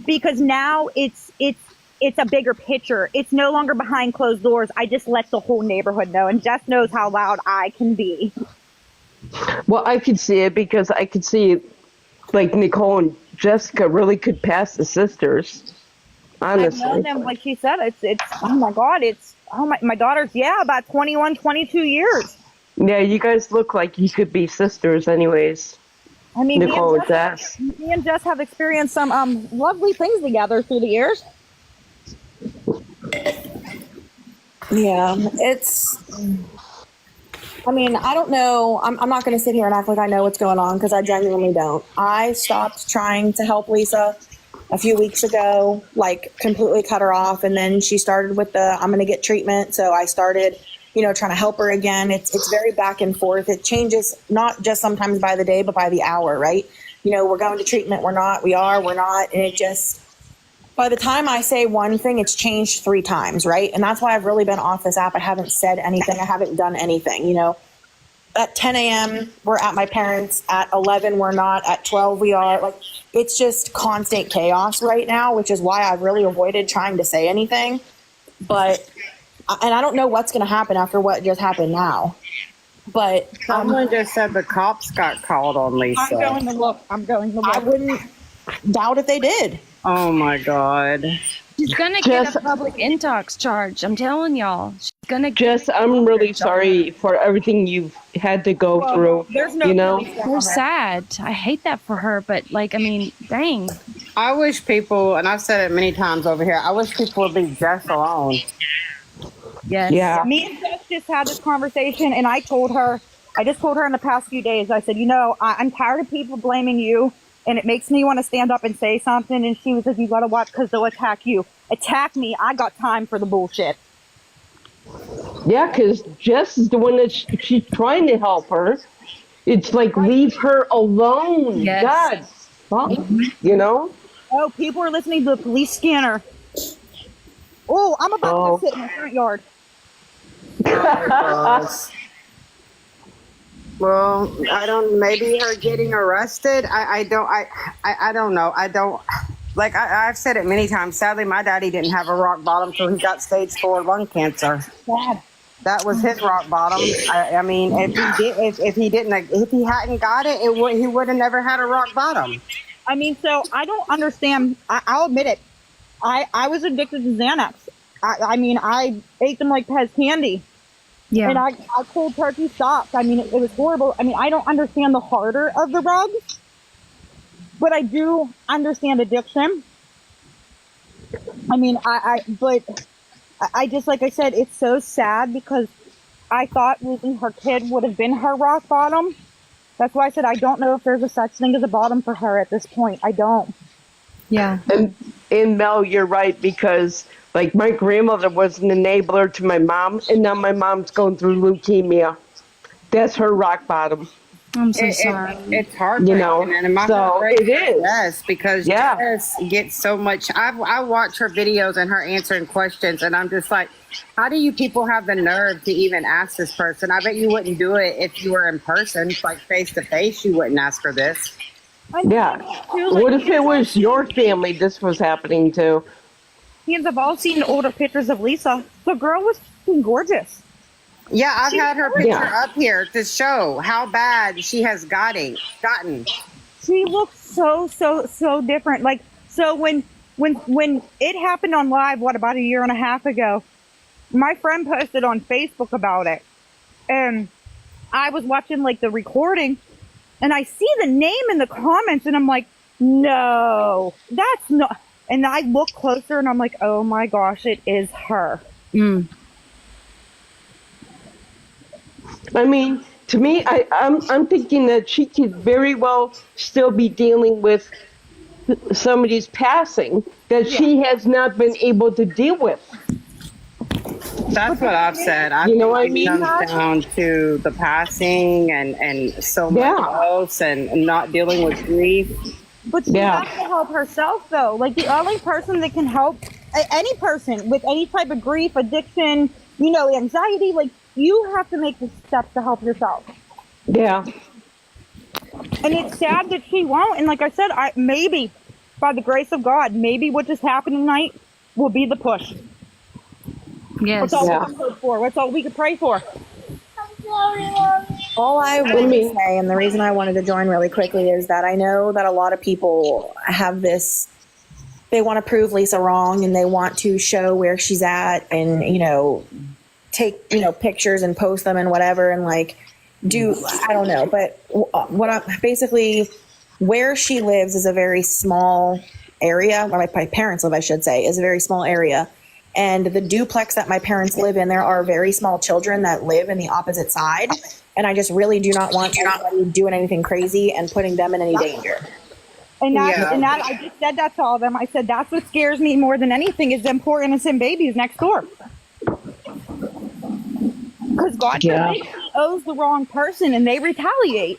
Speaker 1: Because now it's a bigger picture. It's no longer behind closed doors. I just let the whole neighborhood know, and Jess knows how loud I can be.
Speaker 12: Well, I could see it because I could see, like, Nicole and Jessica really could pass the sisters. Honestly.
Speaker 1: I've known them, like she said, it's oh my God, my daughter's, about 21, 22 years.
Speaker 12: Yeah, you guys look like you could be sisters anyways.
Speaker 1: I mean,
Speaker 12: Nicole and Jess.
Speaker 1: Me and Jess have experienced some lovely things together through the years.
Speaker 13: Yeah, I mean, I don't know. I'm not going to sit here and act like I know what's going on because I genuinely don't. I stopped trying to help Lisa a few weeks ago, like completely cut her off. And then she started with I'm going to get treatment. So I started, trying to help her again. It's very back and forth. It changes not just sometimes by the day, but by the hour, right? We're going to treatment. We're not, we are, we're not. And it just, by the time I say one thing, it's changed 3 times, right? And that's why I've really been off this app. I haven't said anything. I haven't done anything, At 10 a.m., we're at my parents'. At 11, we're not. At 12, we are. Like, it's just constant chaos right now, which is why I've really avoided trying to say anything. But, and I don't know what's going to happen after what just happened now. But
Speaker 4: someone just said the cops got called on Lisa.
Speaker 1: I'm going to look.
Speaker 13: I wouldn't doubt if they did.
Speaker 4: Oh my God.
Speaker 2: She's gonna get a public intox charge. I'm telling y'all. She's gonna
Speaker 12: Jess, I'm really sorry for everything you've had to go through.
Speaker 1: There's no
Speaker 2: so sad. I hate that for her, but dang.
Speaker 4: I wish people, and I've said it many times over here, I wish people would leave Jess alone.
Speaker 2: Yes.
Speaker 12: Yeah.
Speaker 1: Me and Jess just had this conversation, and I just told her in the past few days, I said, I'm tired of people blaming you. And it makes me want to stand up and say something. And she was like, you got to watch because they'll attack you. Attack me. I got time for the bullshit.
Speaker 12: Yeah, because Jess is the one that she's trying to help her. It's like, leave her alone.
Speaker 2: Yes.
Speaker 12: God.
Speaker 1: Oh, people are listening to the police scanner. Oh, I'm about to go sit in the front yard.
Speaker 4: Well, I don't. Maybe her getting arrested. I don't know. I've said it many times. Sadly, my daddy didn't have a rock bottom till he got stage 4 lung cancer.
Speaker 1: Sad.
Speaker 4: That was his rock bottom. I mean, if he hadn't got it, he would have never had a rock bottom.
Speaker 1: I mean, so I don't understand. I'll admit it. I was addicted to Xanax. I mean, I ate them like Pez candy.
Speaker 2: Yeah.
Speaker 1: And I cold turkey stopped. I mean, it was horrible. I mean, I don't understand the harder of the rugs, but I do understand addiction. I mean, but I just, like I said, it's so sad because I thought losing her kid would have been her rock bottom. That's why I said I don't know if there's a such thing as a bottom for her at this point. I don't.
Speaker 2: Yeah.
Speaker 12: And Mel, you're right, because like my grandmother was an enabler to my mom, and now my mom's going through leukemia. That's her rock bottom.
Speaker 2: I'm so sorry.
Speaker 4: It's hard,
Speaker 12: you know.
Speaker 4: And my
Speaker 12: so
Speaker 4: heart
Speaker 12: it is.
Speaker 4: Yes, because Jess gets so much. I watch her videos and her answering questions, and I'm just like, how do you people have the nerve to even ask this person? I bet you wouldn't do it if you were in person, like face to face. You wouldn't ask her this.
Speaker 12: Yeah. What if it was your family this was happening to?
Speaker 1: Kids have all seen older pictures of Lisa. The girl was gorgeous.
Speaker 4: Yeah, I've had her picture up here to show how bad she has gotten.
Speaker 1: She looks so different. Like, so when it happened on live, about a year and a half ago, my friend posted on Facebook about it. And I was watching like the recording and I see the name in the comments and I'm like, no, that's not. And I look closer and I'm like, oh my gosh, it is her.
Speaker 12: I mean, to me, I'm thinking that she could very well still be dealing with somebody's passing that she has not been able to deal with.
Speaker 4: That's what I've said.
Speaker 12: You know what I
Speaker 4: it
Speaker 12: mean?
Speaker 4: comes down to the passing and so much else and not dealing with grief.
Speaker 1: But she has to help herself, though. Like, the only person that can help any person with any type of grief, addiction, you know, anxiety, like, you have to make the steps to help yourself.
Speaker 12: Yeah.
Speaker 1: And it's sad that she won't. And like I said, maybe, by the grace of God, maybe what just happened tonight will be the push.
Speaker 2: Yes.
Speaker 1: That's all we can hope for. That's all we can pray for.
Speaker 13: All I wanted to say, and the reason I wanted to join really quickly, is that I know that a lot of people have this, they want to prove Lisa wrong and they want to show where she's at and, you know, take, you know, pictures and post them and whatever and like I don't know. But basically where she lives is a very small area, where my parents live, I should say, is a very small area. And the duplex that my parents live in, there are very small children that live in the opposite side. And I just really do not want anybody doing anything crazy and putting them in any danger.
Speaker 1: And that I just said that to all of them. I said, that's what scares me more than anything is them poor innocent babies next door. Because God owes the wrong person and they retaliate.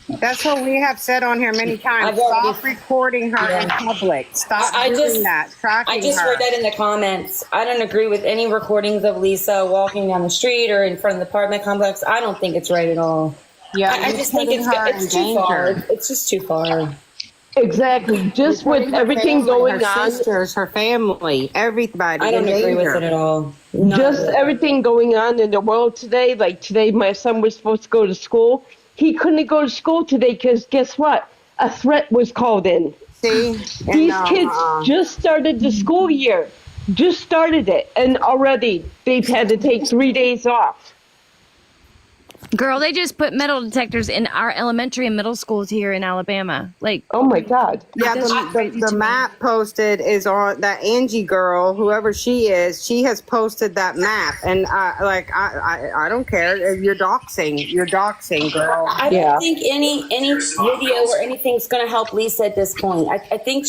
Speaker 4: That's what we have said on here many times. Stop recording her in public. Stop doing that. Tracking
Speaker 6: I just
Speaker 4: her.
Speaker 6: read that in the comments. I don't agree with any recordings of Lisa walking down the street or in front of the apartment complex. I don't think it's right at all.
Speaker 4: Yeah,
Speaker 6: I just think it's too far. It's just too far.
Speaker 12: Exactly. Just with everything going
Speaker 4: her
Speaker 12: on.
Speaker 4: sisters, her family, everybody.
Speaker 6: I don't agree with it at all.
Speaker 12: Just everything going on in the world today. Like today, my son was supposed to go to school. He couldn't go to school today because guess what? A threat was called in.
Speaker 4: See?
Speaker 12: These kids just started the school year. Just started it. And already they've had to take 3 days off.
Speaker 2: Girl, they just put metal detectors in our elementary and middle schools here in Alabama. Like,
Speaker 12: oh my God.
Speaker 4: Yeah, the map posted is on that Angie girl, whoever she is. She has posted that map, and I don't care. You're doxing, girl.
Speaker 6: I don't think any video or anything's going to help Lisa at this point. I think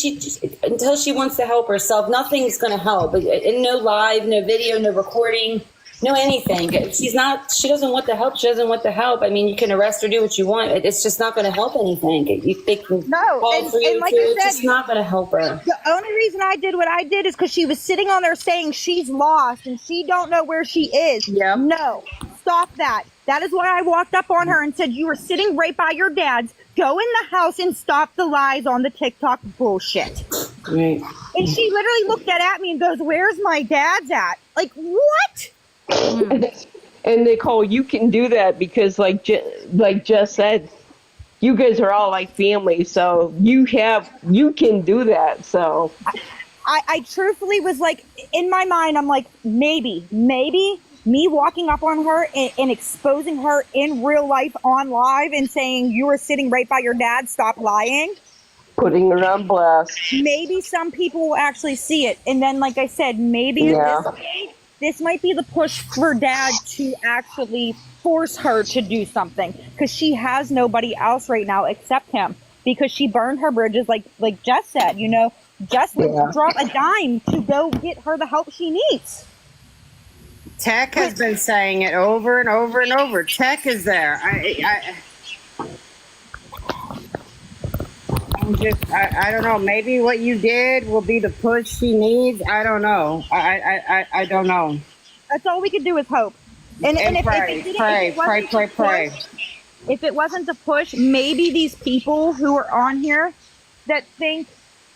Speaker 6: until she wants to help herself, nothing's going to help. And no live, no video, no recording. No anything. She doesn't want the help. She doesn't want the help. I mean, you can arrest her, do what you want. It's just not going to help anything. They can call for you
Speaker 1: and like
Speaker 6: too.
Speaker 1: I
Speaker 6: It's
Speaker 1: said,
Speaker 6: just not going to help her.
Speaker 1: The only reason I did what I did is because she was sitting on there saying she's lost and she don't know where she is.
Speaker 4: Yeah.
Speaker 1: No, stop that. That is why I walked up on her and said, you were sitting right by your dad's. Go in the house and stop the lies on the TikTok bullshit.
Speaker 6: Right.
Speaker 1: And she literally looked at me and goes, where's my dad's at? Like, what?
Speaker 12: And And Nicole, you can do that because, like Jess said, you guys are all like family, so you can do that. So
Speaker 1: I truthfully was like, in my mind, I'm like, maybe me walking up on her and exposing her in real life on live and saying you were sitting right by your dad, stop lying.
Speaker 12: Putting her on blast.
Speaker 1: Maybe some people will actually see it. And then, like I said, maybe this might be the push for dad to actually force her to do something, because she has nobody else right now except him, because she burned her bridges, like Jess said, you know. Jess would drop a dime to go get her the help she needs.
Speaker 4: Tech has been saying it over and over and over. Tech is there. I don't know. Maybe what you did will be the push she needs. I don't know. I don't know.
Speaker 1: That's all we could do is hope. And
Speaker 4: pray.
Speaker 1: If it wasn't the push, maybe these people who are on here that think,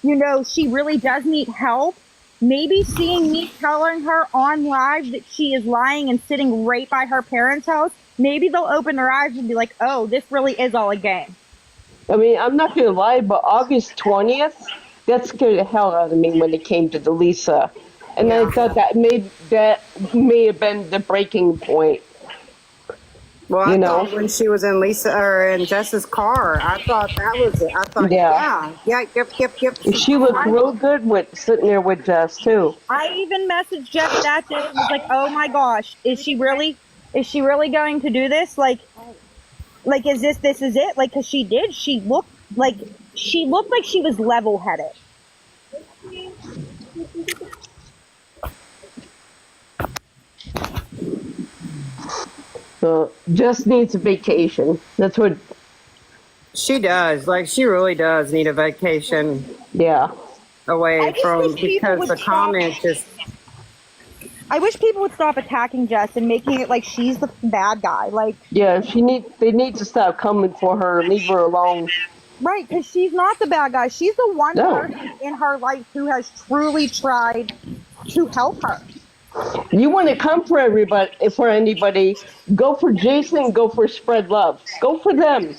Speaker 1: you know, she really does need help, maybe seeing me telling her on live that she is lying and sitting right by her parents' house, maybe they'll open their eyes and be like, oh, this really is all a game.
Speaker 12: I mean, I'm not going to lie, but August 20th, that scared the hell out of me when it came to the Lisa. And I thought that may have been the breaking point.
Speaker 4: Well, I thought when she was in Lisa or in Jess's car, I thought that was it. I thought, yep.
Speaker 12: She looked real good sitting there with Jess too.
Speaker 1: I even messaged Jess that day and was like, "Oh my gosh, is she really going to do this? Like, is this is it? Like, 'cause she did. She looked like she was level-headed."
Speaker 12: So Jess needs a vacation. That's what
Speaker 4: she does. Like, she really does need a vacation.
Speaker 12: Yeah.
Speaker 4: Away from, because the comments just.
Speaker 1: I wish people would stop attacking Jess and making it like she's the bad guy. Like,
Speaker 12: yeah, they need to stop coming for her and leave her alone.
Speaker 1: Right, because she's not the bad guy. She's the one person in her life who has truly tried to help her.
Speaker 12: You want to come for anybody, go for Jason, go for Spread Love. Go for them.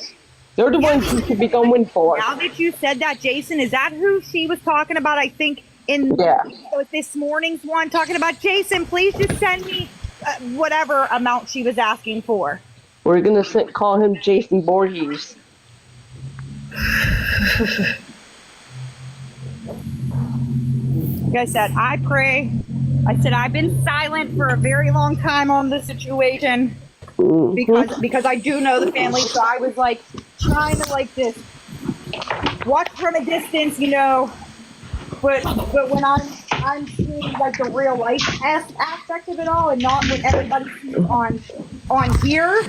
Speaker 12: They're the ones you should be going for.
Speaker 1: Now that you said that, Jason, is that who she was talking about? I think this morning's one, talking about, Jason, please just send me whatever amount she was asking for.
Speaker 12: We're going to call him Jason Voorhees.
Speaker 1: Like I said, I pray. I said I've been silent for a very long time on this situation because I do know the family. So I was like trying to like this watch from a distance, you know. But when I'm seeing like the real life aspect of it all, and not what everybody sees on here,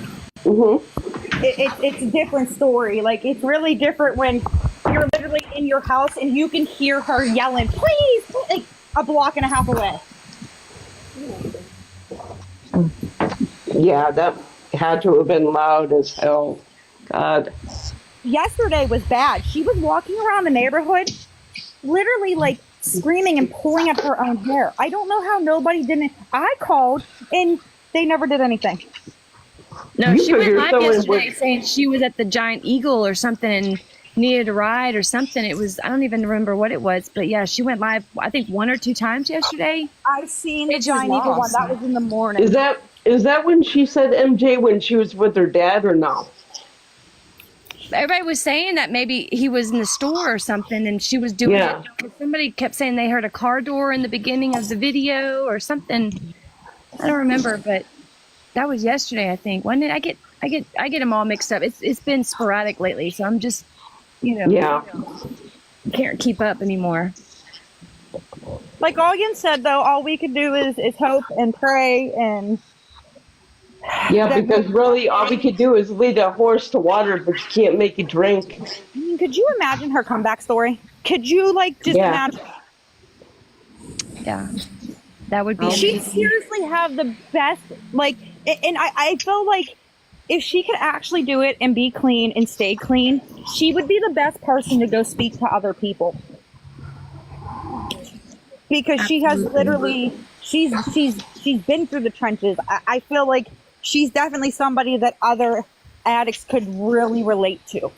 Speaker 1: it's a different story. Like, it's really different when you're literally in your house and you can hear her yelling, "Please!" like a block and a half away.
Speaker 12: Yeah, that had to have been loud as hell. God.
Speaker 1: Yesterday was bad. She was walking around the neighborhood, literally like screaming and pulling up her own hair. I don't know how nobody didn't. I called and they never did anything.
Speaker 2: No, she went live yesterday saying she was at the Giant Eagle or something and needed a ride or something. It was, I don't even remember what it was, but yeah, she went live, I think 1 or 2 times yesterday.
Speaker 1: I've seen the Giant Eagle one. That was in the morning.
Speaker 12: Is that when she said MJ when she was with her dad or no?
Speaker 2: Everybody was saying that maybe he was in the store or something and she was doing it. Somebody kept saying they heard a car door in the beginning of the video or something. I don't remember, but that was yesterday, I think. When did I get them all mixed up? It's been sporadic lately, so I'm just, can't keep up anymore.
Speaker 1: Like Augen said, though, all we could do is hope and pray and.
Speaker 12: Yeah, because really all we could do is lead a horse to water, but you can't make it drink.
Speaker 1: I mean, could you imagine her comeback story? Could you imagine?
Speaker 2: Yeah, that would be.
Speaker 1: She seriously have the best, and I feel like if she could actually do it and be clean and stay clean, she would be the best person to go speak to other people. Because she has literally, she's she's been through the trenches. I feel like she's definitely somebody that other addicts could really relate to.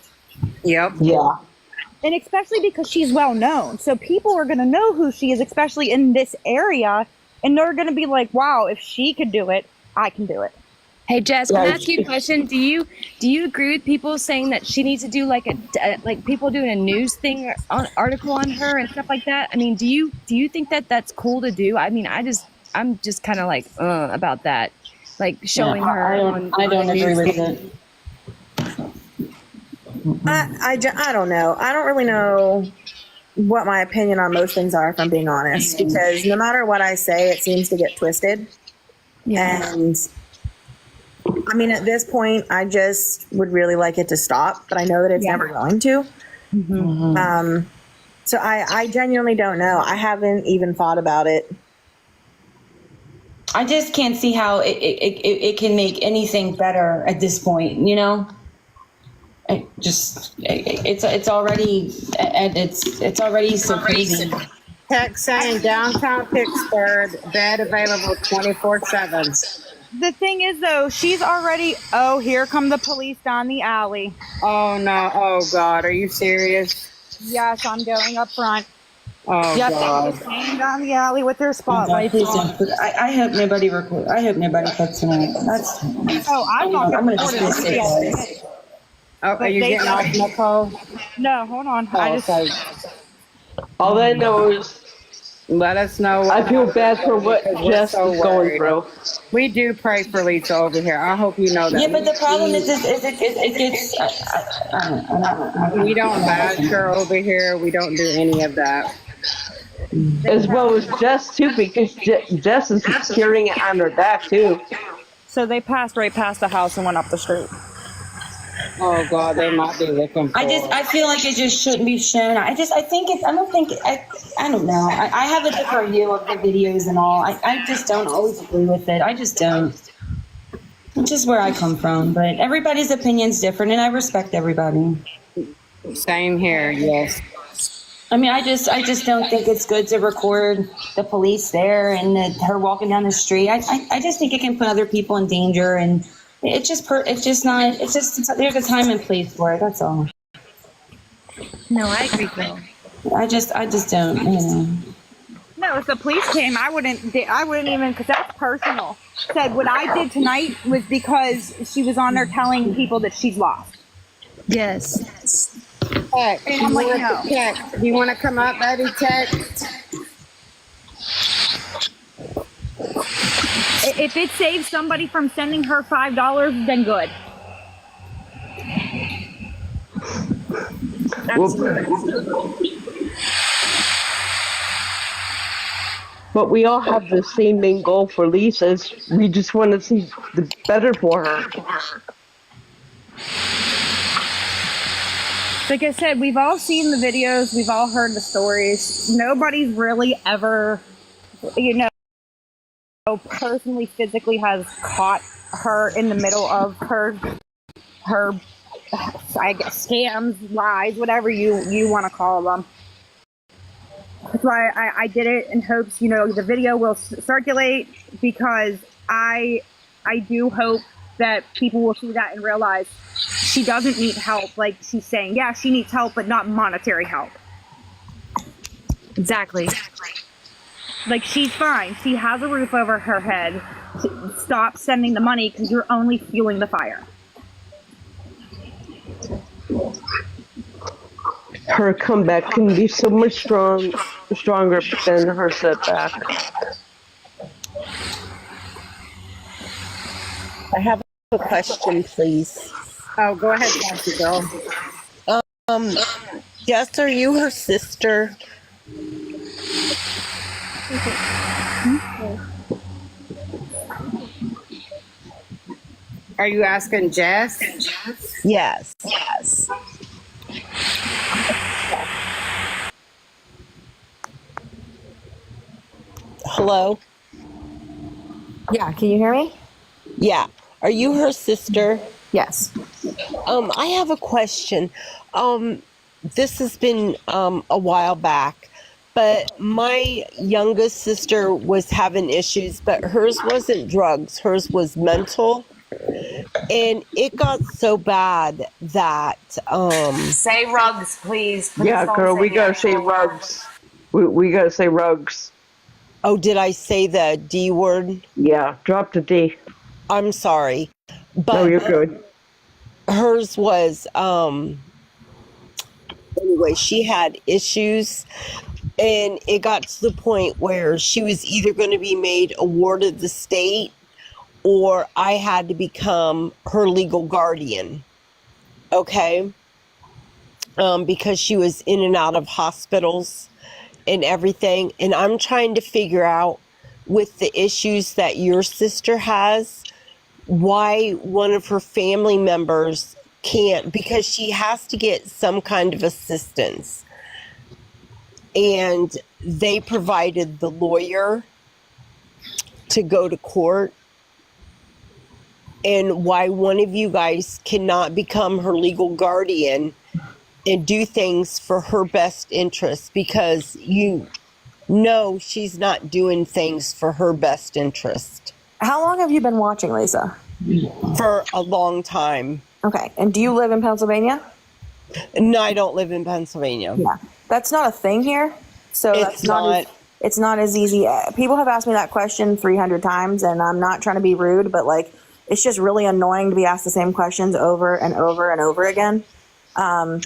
Speaker 4: Yep.
Speaker 12: Yeah.
Speaker 1: And especially because she's well known. So people are going to know who she is, especially in this area. And they're going to be like, wow, if she could do it, I can do it.
Speaker 2: Hey Jess, can I ask you a question? Do you agree with people saying that she needs to do like like people doing a news thing article on her and stuff like that? I mean, do you think that that's cool to do? I mean, I'm just kind of like about that, like showing her.
Speaker 6: I don't agree with it.
Speaker 13: I don't know. I don't really know what my opinion on most things are, if I'm being honest, because no matter what I say, it seems to get twisted. Yeah. And I mean, at this point, I just would really like it to stop, but I know that it's never going to. So I genuinely don't know. I haven't even thought about it.
Speaker 6: I just can't see how it can make anything better at this point, you know? It's already so crazy.
Speaker 4: Text saying downtown Pittsburgh, bed available 24/7.
Speaker 1: The thing is, though, she's already, here come the police down the alley.
Speaker 4: Oh, no. Oh, God. Are you serious?
Speaker 1: Yes, I'm going up front.
Speaker 4: Oh, God.
Speaker 1: They're staying down the alley with their spotlights on.
Speaker 6: I hope nobody records. I hope nobody puts tonight. That's.
Speaker 1: I'm not
Speaker 6: I'm
Speaker 1: going
Speaker 6: gonna
Speaker 1: to
Speaker 6: just say
Speaker 4: Oh, are you getting off, Nicole?
Speaker 1: No, hold on.
Speaker 4: Okay.
Speaker 12: All I know is
Speaker 4: let us know.
Speaker 12: I feel bad for what Jess is going through.
Speaker 4: We do pray for Lisa over here. I hope you know that.
Speaker 6: Yeah, but the problem is it gets.
Speaker 4: We don't bash her over here. We don't do any of that.
Speaker 12: As well as Jess too, because Jess is carrying it on her back too.
Speaker 1: So they passed right past the house and went up the street.
Speaker 4: Oh God, they might be looking for.
Speaker 6: I feel like it just shouldn't be shown. I don't know. I have a different view of the videos and all. I just don't always agree with it. I just don't. It's just where I come from. But everybody's opinion's different, and I respect everybody.
Speaker 4: Same here. Yes.
Speaker 6: I mean, I just don't think it's good to record the police there and her walking down the street. I just think it can put other people in danger, and there's a time and place for it. That's all.
Speaker 2: No, I agree, Phil.
Speaker 6: I just don't, you know.
Speaker 1: No, if the police came, I wouldn't even, because that's personal. Said what I did tonight was because she was on there telling people that she's lost.
Speaker 2: Yes.
Speaker 4: Text.
Speaker 1: And I'm like, no.
Speaker 4: Text. Do you want to come up, baby? Text.
Speaker 1: If it saves somebody from sending her $5, then good.
Speaker 12: But we all have the same main goal for Lisa. We just want to see the better for her.
Speaker 1: Like I said, we've all seen the videos. We've all heard the stories. Nobody's really ever, personally, physically has caught her in the middle of her, I guess, scams, lies, whatever you want to call them. That's why I did it in hopes, the video will circulate, because I do hope that people will see that and realize she doesn't need help. Like she's saying, yeah, she needs help, but not monetary help.
Speaker 2: Exactly.
Speaker 1: Like she's fine. She has a roof over her head. Stop sending the money, because you're only fueling the fire.
Speaker 12: Her comeback can be so much stronger than her setback.
Speaker 14: I have a question, please.
Speaker 4: Oh, go ahead, Nancy, girl.
Speaker 14: Jess, are you her sister?
Speaker 4: Are you asking Jess?
Speaker 14: Yes. Hello?
Speaker 13: Yeah, can you hear me?
Speaker 14: Yeah. Are you her sister?
Speaker 13: Yes.
Speaker 14: I have a question. This has been a while back, But my youngest sister was having issues, but hers wasn't drugs. Hers was mental. And it got so bad that
Speaker 8: Say rugs, please. Please
Speaker 12: Yeah,
Speaker 8: don't
Speaker 12: girl,
Speaker 8: say
Speaker 12: we
Speaker 8: the
Speaker 12: gotta say
Speaker 8: actual word.
Speaker 12: rugs. We gotta say rugs.
Speaker 14: Oh, did I say the D word?
Speaker 12: Yeah, drop the D.
Speaker 14: I'm sorry.
Speaker 12: No,
Speaker 14: But
Speaker 12: you're good.
Speaker 14: hers was anyway, she had issues, and it got to the point where she was either going to be made a ward of the state, or I had to become her legal guardian. Okay. Because she was in and out of hospitals and everything. And I'm trying to figure out, with the issues that your sister has, why one of her family members can't, because she has to get some kind of assistance. And they provided the lawyer to go to court, and why one of you guys cannot become her legal guardian and do things for her best interest, because you know she's not doing things for her best interest.
Speaker 13: How long have you been watching, Lisa?
Speaker 14: For a long time.
Speaker 13: Okay. And do you live in Pennsylvania?
Speaker 14: No, I don't live in Pennsylvania.
Speaker 13: Yeah. That's not a thing here. So that's not it's not as easy. People have asked me that question 300 times, and I'm not trying to be rude, but like, it's just really annoying to be asked the same questions over and over and over again.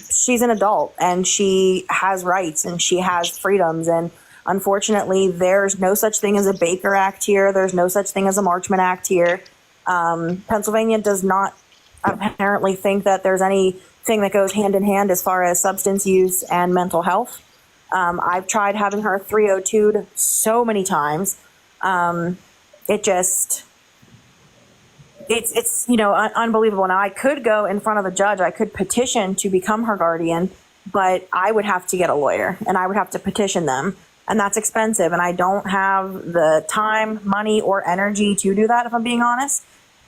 Speaker 13: She's an adult, and she has rights, and she has freedoms, and unfortunately there's no such thing as a Baker Act here. There's no such thing as a Marchman Act here. Pennsylvania does not apparently think that there's anything that goes hand in hand as far as substance use and mental health. I've tried having her 302'd so many times. It's unbelievable. Now, I could go in front of a judge. I could petition to become her guardian, but I would have to get a lawyer, and I would have to petition them, and that's expensive, and I don't have the time, money, or energy to do that, if I'm being honest.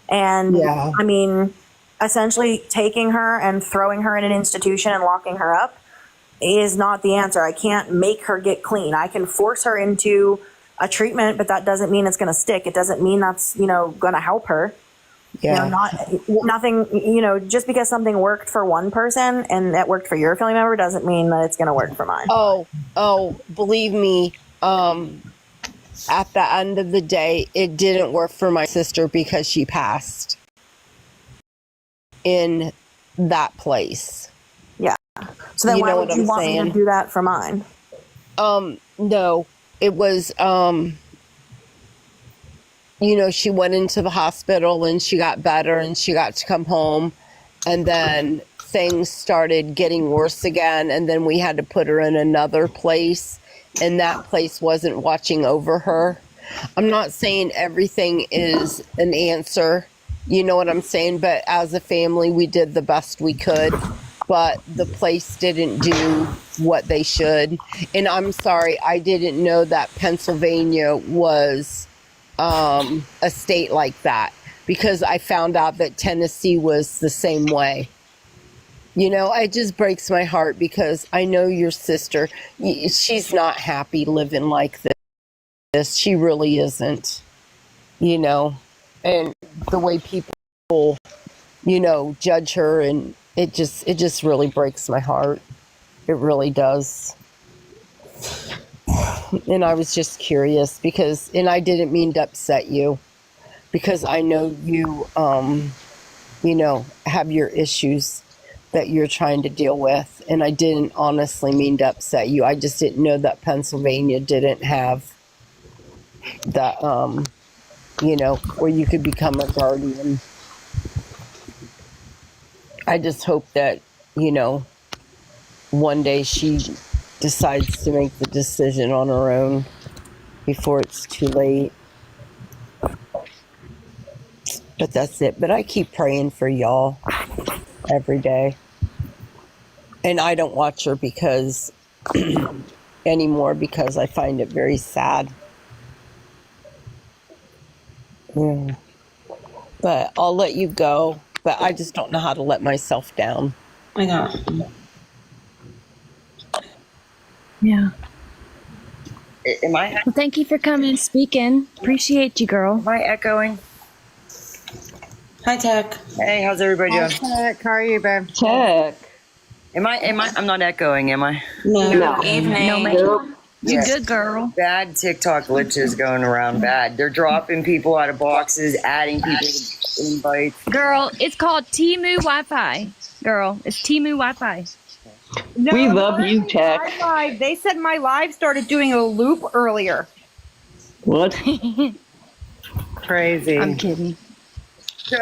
Speaker 13: And
Speaker 14: Yeah.
Speaker 13: I mean, essentially taking her and throwing her in an institution and locking her up is not the answer. I can't make her get clean. I can force her into a treatment, but that doesn't mean it's going to stick. It doesn't mean that's, going to help her.
Speaker 14: Yeah.
Speaker 13: Nothing, just because something worked for one person and that worked for your family member doesn't mean that it's going to work for mine.
Speaker 14: Oh, believe me, at the end of the day, it didn't work for my sister because she passed in that place.
Speaker 13: Yeah. So then
Speaker 14: You
Speaker 13: why
Speaker 14: know
Speaker 13: would
Speaker 14: what
Speaker 13: you
Speaker 14: I'm
Speaker 13: want me to
Speaker 14: saying?
Speaker 13: do that for mine?
Speaker 14: No, it was, she went into the hospital and she got better and she got to come home, and then things started getting worse again. And then we had to put her in another place, and that place wasn't watching over her. I'm not saying everything is an answer, you know what I'm saying? But as a family, we did the best we could, but the place didn't do what they should. And I'm sorry, I didn't know that Pennsylvania was a state like that, because I found out that Tennessee was the same way. It just breaks my heart, because I know your sister, she's not happy living like this. She really isn't, and the way people, judge her, and it just really breaks my heart. It really does. And I was just curious and I didn't mean to upset you, because I know you, have your issues that you're trying to deal with. And I didn't honestly mean to upset you. I just didn't know that Pennsylvania didn't have that, where you could become a guardian. I just hope that, one day she decides to make the decision on her own before it's too late. But that's it. But I keep praying for y'all every day. And I don't watch her anymore, because I find it very sad. Yeah. But I'll let you go. But I just don't know how to let myself down.
Speaker 6: I know.
Speaker 2: Yeah.
Speaker 5: Am I?
Speaker 2: Well, thank you for coming and speaking. Appreciate you, girl.
Speaker 5: Am I echoing?
Speaker 13: Hi, Tech.
Speaker 5: Hey, how's everybody doing?
Speaker 4: Tech, how are you, babe?
Speaker 12: Tech.
Speaker 5: Am I? I'm not echoing, am I?
Speaker 12: No.
Speaker 8: Evening.
Speaker 2: No, ma'am. You're good, girl.
Speaker 5: Bad TikTok glitches going around. Bad. They're dropping people out of boxes, adding people to invites.
Speaker 2: Girl, it's called Timu Wi-Fi. Girl, it's Timu Wi-Fi.
Speaker 1: No,
Speaker 12: We love you, Tech.
Speaker 1: my live. They said my live started doing a loop earlier.
Speaker 12: What?
Speaker 4: Crazy.
Speaker 2: I'm kidding.
Speaker 5: So,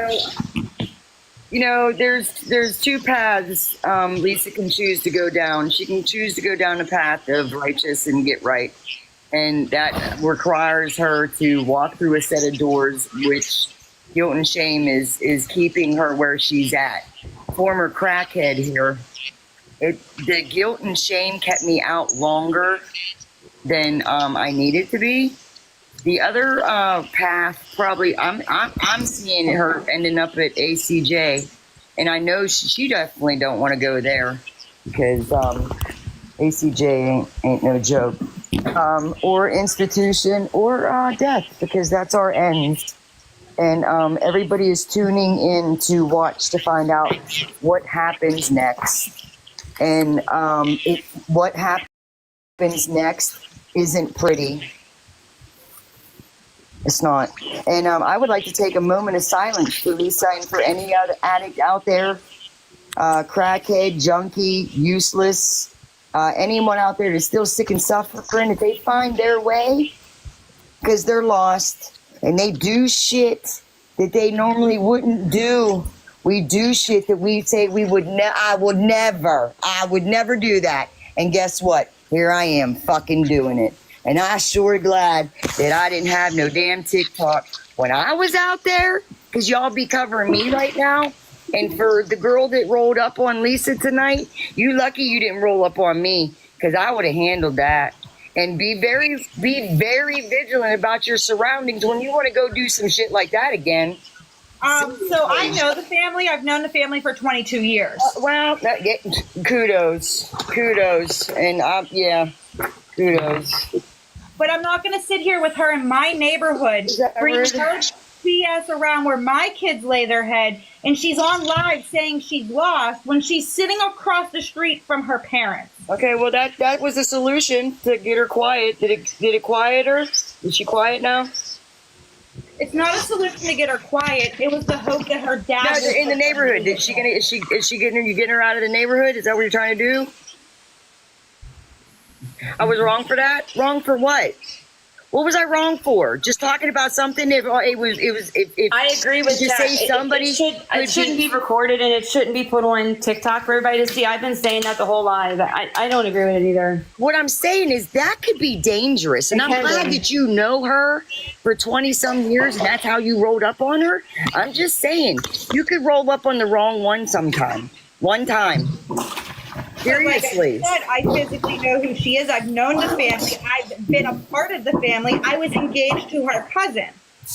Speaker 5: you know, there's two paths Lisa can choose to go down. She can choose to go down the path of righteous and get right. And that requires her to walk through a set of doors, which guilt and shame is keeping her where she's at. Former crackhead here. The guilt and shame kept me out longer than I needed to be. The other path, probably, I'm seeing her ending up at ACJ, and I know she definitely don't want to go there because ACJ ain't no joke, or institution or death, because that's our end. And everybody is tuning in to watch to find out what happens next. And what happens next isn't pretty. It's not. And I would like to take a moment of silence for Lisa and for any other addict out there, crackhead, junkie, useless, anyone out there that's still sick and suffering, if they find their way, because they're lost, and they do shit that they normally wouldn't do. We do shit that we say we would I would never do that. And guess what? Here I am fucking doing it. And I sure glad that I didn't have no damn TikTok when I was out there, because y'all be covering me right now. And for the girl that rolled up on Lisa tonight, you lucky you didn't roll up on me, because I would have handled that. And be very vigilant about your surroundings when you want to go do some shit like that again.
Speaker 1: So I know the family. I've known the family for 22 years.
Speaker 5: Kudos, and yeah, kudos.
Speaker 1: But I'm not going to sit here with her in my neighborhood, bringing her BS around where my kids lay their head, and she's on live saying she's lost when she's sitting across the street from her parents.
Speaker 5: Okay, well that was the solution to get her quiet. Did it quiet her? Is she quiet now?
Speaker 1: It's not a solution to get her quiet. It was the hope that her dad.
Speaker 5: No, they're in the neighborhood. Is she getting her out of the neighborhood? Is that what you're trying to do? I was wrong for that. Wrong for what? What was I wrong for? Just talking about something. If
Speaker 6: I agree with
Speaker 5: you
Speaker 6: that.
Speaker 5: say somebody
Speaker 6: It shouldn't be recorded, and it shouldn't be put on TikTok for everybody to see. I've been saying that the whole live. I don't agree with it either.
Speaker 5: What I'm saying is that could be dangerous, and I'm glad that you know her for 20 some years, and that's how you rolled up on her. I'm just saying you could roll up on the wrong one sometime. One time. Seriously.
Speaker 1: Like I said, I physically know who she is. I've known the family. I've been a part of the family. I was engaged to her cousin.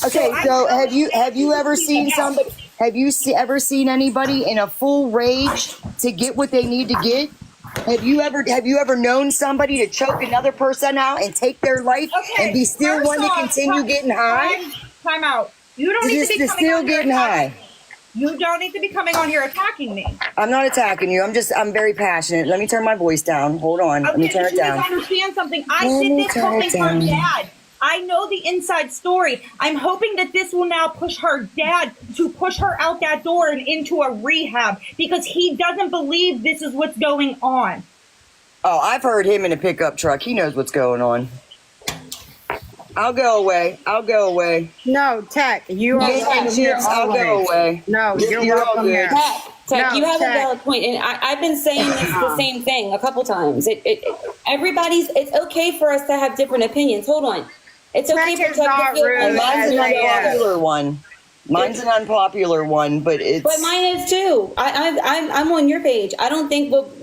Speaker 5: Okay, so have you ever seen somebody? Have you ever seen anybody in a full rage to get what they need to get? Have you ever known somebody to choke another person out and take their life and be still one to continue getting high?
Speaker 1: Time out. You don't need to be
Speaker 5: still getting high.
Speaker 1: You don't need to be coming on here attacking me.
Speaker 5: I'm not attacking you. I'm very passionate. Let me turn my voice down. Hold on. Let me turn it down.
Speaker 1: You understand something. I did this hoping her dad. I know the inside story. I'm hoping that this will now push her dad to push her out that door and into a rehab, because he doesn't believe this is what's going on.
Speaker 5: Oh, I've heard him in a pickup truck. He knows what's going on. I'll go away.
Speaker 4: No, Tech, you are welcome here.
Speaker 5: I'll go away.
Speaker 4: No, you're welcome here.
Speaker 6: Tech, you have a valid point, and I've been saying the same thing a couple times. It's okay for us to have different opinions. Hold on, it's okay for us to have different.
Speaker 5: Mine's an unpopular one. Mine's an unpopular one, but it's.
Speaker 6: But mine is too. I'm on your page. I don't think what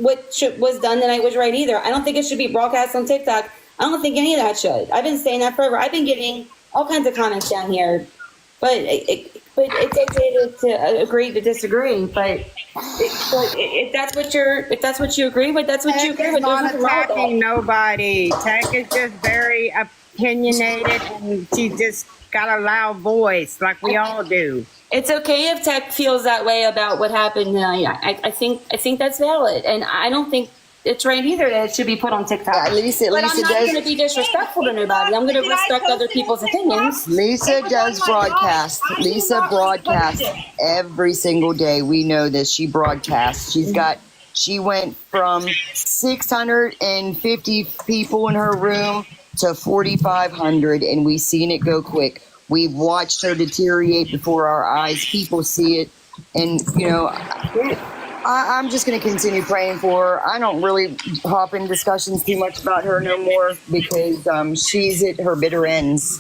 Speaker 6: was done tonight was right either. I don't think it should be broadcast on TikTok. I don't think any of that should. I've been saying that forever. I've been getting all kinds of comments down here But it's okay to agree to disagree. But if that's what you agree with, that's what you
Speaker 4: Tech
Speaker 6: agree
Speaker 4: is
Speaker 6: with.
Speaker 4: not
Speaker 6: There's nothing wrong with
Speaker 4: attacking
Speaker 6: that.
Speaker 4: nobody. Tech is just very opinionated, and she just got a loud voice, like we all do.
Speaker 6: It's okay if Tech feels that way about what happened tonight. I think that's valid, and I don't think it's right either that it should be put on TikTok.
Speaker 15: Yeah, Lisa
Speaker 6: but I'm not
Speaker 15: does-
Speaker 6: going to be disrespectful to nobody. I'm going to respect other people's opinions.
Speaker 15: Lisa does broadcast. Lisa broadcasts every single day. We know this. She broadcasts. She went from 650 people in her room to 4,500, and we've seen it go quick. We've watched her deteriorate before our eyes. People see it, and I'm just going to continue praying for her. I don't really hop in discussions too much about her no more because she's at her bitter ends.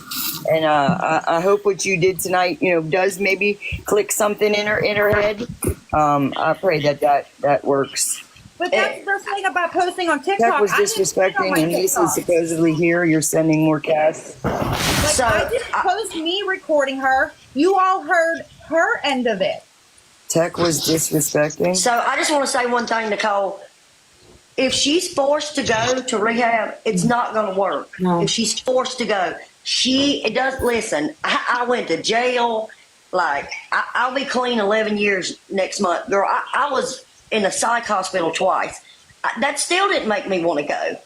Speaker 15: And I hope what you did tonight, does maybe click something in her head. I pray that works.
Speaker 1: But that's the thing about posting on TikTok.
Speaker 15: That was
Speaker 1: I didn't put it on
Speaker 15: disrespecting,
Speaker 1: my
Speaker 15: and Lisa's
Speaker 1: TikTok.
Speaker 15: supposedly here. You're sending more casts.
Speaker 1: I didn't post me recording her. You all heard her end of it.
Speaker 15: Tech was disrespecting.
Speaker 5: So I just want to say one thing, Nicole. If she's forced to go to rehab, it's not going to work.
Speaker 6: No.
Speaker 5: If she's forced to go, it does. Listen, I went to jail. Like I'll be clean 11 years next month, girl. I was in a psych hospital twice. That still didn't make me want to go.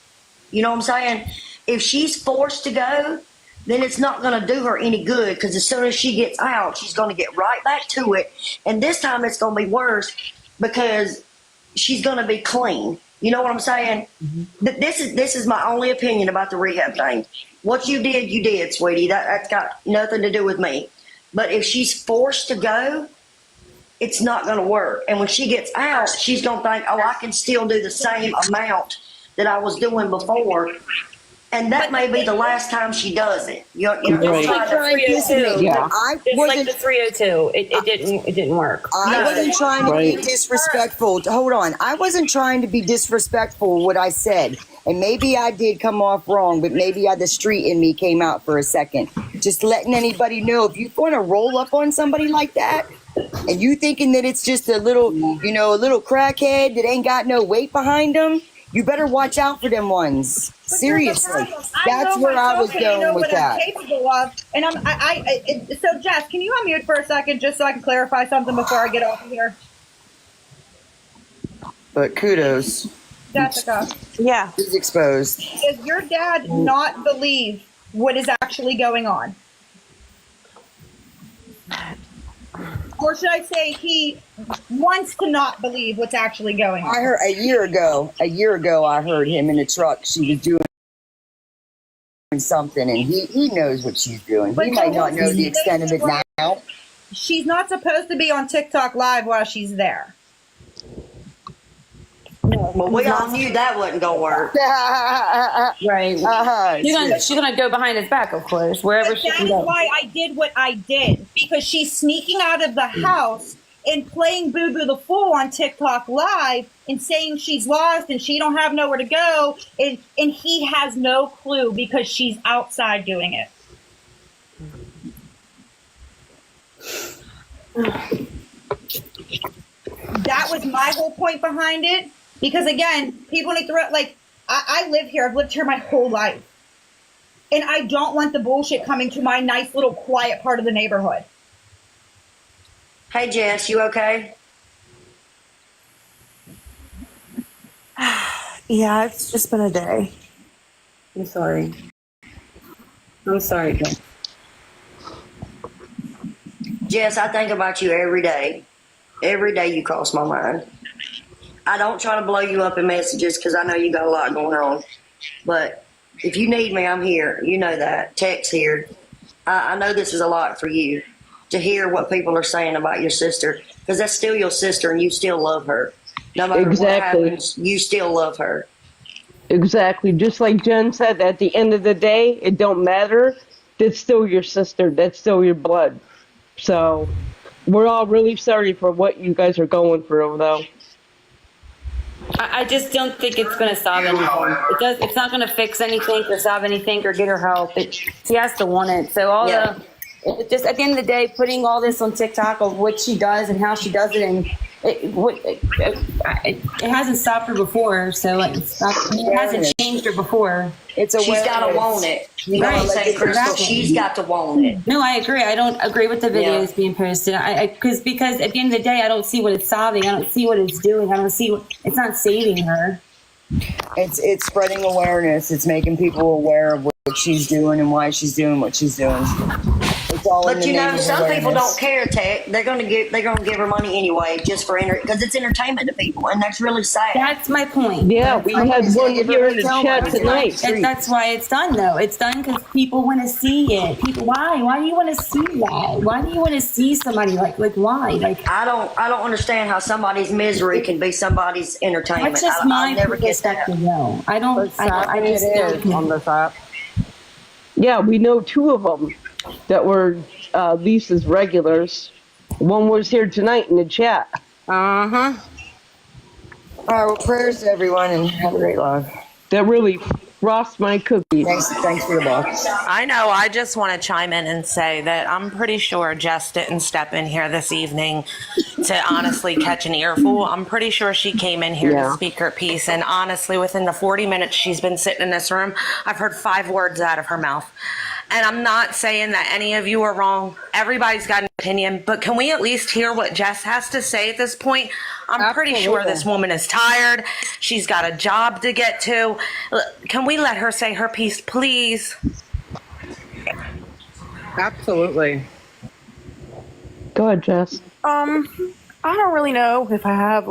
Speaker 5: You know what I'm saying? If she's forced to go, then it's not going to do her any good because as soon as she gets out, she's going to get right back to it. And this time it's going to be worse because she's going to be clean. You know what I'm saying? Mm-hmm. This is my only opinion about the rehab thing. What you did, sweetie. That's got nothing to do with me. But if she's forced to go, it's not going to work. And when she gets out, she's going to think, I can still do the same amount that I was doing before. And that may be the last time she does it.
Speaker 6: It's like the 302.
Speaker 15: Yeah.
Speaker 6: It's like the 302. It didn't work.
Speaker 15: I wasn't trying to be disrespectful. Hold on. I wasn't trying to be disrespectful what I said. And maybe I did come off wrong, but maybe the street in me came out for a second. Just letting anybody know, if you're going to roll up on somebody like that, and you thinking that it's just a little crackhead that ain't got no weight behind them, you better watch out for them ones. Seriously. That's where I was going with that.
Speaker 1: I'm capable of. And so Jess, can you unmute for a second just so I can clarify something before I get off of here?
Speaker 15: But kudos.
Speaker 1: Jessica.
Speaker 13: Yeah.
Speaker 15: She's exposed.
Speaker 1: Does your dad not believe what is actually going on? Or should I say he wants to not believe what's actually going on?
Speaker 15: I heard a year ago, I heard him in the truck. She was doing something, and he knows what she's doing. He might not know the extent of it now.
Speaker 1: She's not supposed to be on TikTok live while she's there.
Speaker 5: Well, we all knew that wasn't going to work.
Speaker 6: Right. She's gonna go behind his back, of course, wherever she can go.
Speaker 1: That's why I did what I did. Because she's sneaking out of the house and playing Boo Boo the Fool on TikTok live and saying she's lost and she don't have nowhere to go. And he has no clue because she's outside doing it. That was my whole point behind it. Because again, people need to, I live here. I've lived here my whole life. And I don't want the bullshit coming to my nice little quiet part of the neighborhood.
Speaker 5: Hey, Jess, you okay?
Speaker 13: Yeah, it's just been a day.
Speaker 6: I'm sorry. Jess.
Speaker 5: Jess, I think about you every day. Every day you cross my mind. I don't try to blow you up in messages because I know you got a lot going on. But if you need me, I'm here. You know that. Tech's here. I know this is a lot for you to hear what people are saying about your sister because that's still your sister and you still love her. No matter what happens, you still love her.
Speaker 12: Exactly. Just like Jen said, at the end of the day, it don't matter. That's still your sister. That's still your blood. So we're all really sorry for what you guys are going through, though.
Speaker 6: I just don't think it's going to solve anything. It's not going to fix anything or solve anything or get her help. She has to want it. So all It just at the end of the day, putting all this on TikTok of what she does and how she does it, and it hasn't stopped her before, so it hasn't changed her before.
Speaker 15: It's
Speaker 5: She's got to want it. You know what I'm saying, Crystal? She's got to want it.
Speaker 6: No, I agree. I don't agree with the videos
Speaker 5: Yeah.
Speaker 6: being posted. Because at the end of the day, I don't see what it's solving. I don't see what it's doing. I don't see it's not saving her.
Speaker 15: It's spreading awareness. It's making people aware of what she's doing and why she's doing what she's doing. It's all in
Speaker 5: But
Speaker 15: the
Speaker 5: you know,
Speaker 15: name of
Speaker 5: some people
Speaker 15: awareness.
Speaker 5: don't care, Tech. They're gonna give her money anyway, just for because it's entertainment to people, and that's really sad.
Speaker 6: That's my point.
Speaker 12: Yeah, we had one here in the chat tonight.
Speaker 6: That's why it's done, though. It's done because people want to see it. People, why? Why do you want to see that? Why do you want to see somebody like why? Like
Speaker 5: I don't understand how somebody's misery can be somebody's entertainment.
Speaker 6: that's just my
Speaker 5: never get that.
Speaker 6: perspective, though. I don't. I just
Speaker 4: it is on this app.
Speaker 12: Yeah, we know two of them that were Lisa's regulars. One was here tonight in the chat.
Speaker 15: All right, well, prayers to everyone and have a great life.
Speaker 12: That really frost my cookies.
Speaker 15: Thanks for the box.
Speaker 8: I know. I just want to chime in and say that I'm pretty sure Jess didn't step in here this evening to honestly catch an earful. I'm pretty sure she came in here to speak her piece. And honestly, within the 40 minutes she's been sitting in this room, I've heard 5 words out of her mouth. And I'm not saying that any of you are wrong. Everybody's got an opinion. But can we at least hear what Jess has to say at this point? I'm pretty sure this woman is tired. She's got a job to get to. Can we let her say her piece, please?
Speaker 4: Absolutely.
Speaker 12: Go ahead, Jess.
Speaker 13: I don't really know if I have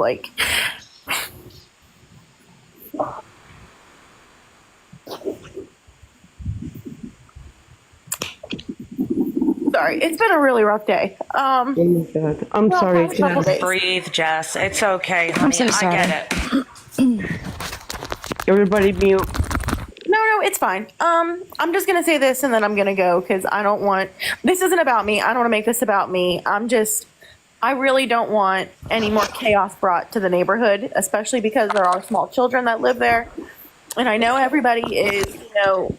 Speaker 13: sorry, it's been a really rough day.
Speaker 12: Oh my God. I'm sorry, Jess.
Speaker 8: Breathe, Jess. It's okay, honey.
Speaker 2: I'm so sorry.
Speaker 8: I get it.
Speaker 12: Everybody mute.
Speaker 13: No, it's fine. I'm just gonna say this and then I'm gonna go because I don't want. This isn't about me. I don't want to make this about me. I really don't want any more chaos brought to the neighborhood, especially because there are small children that live there. And I know everybody is,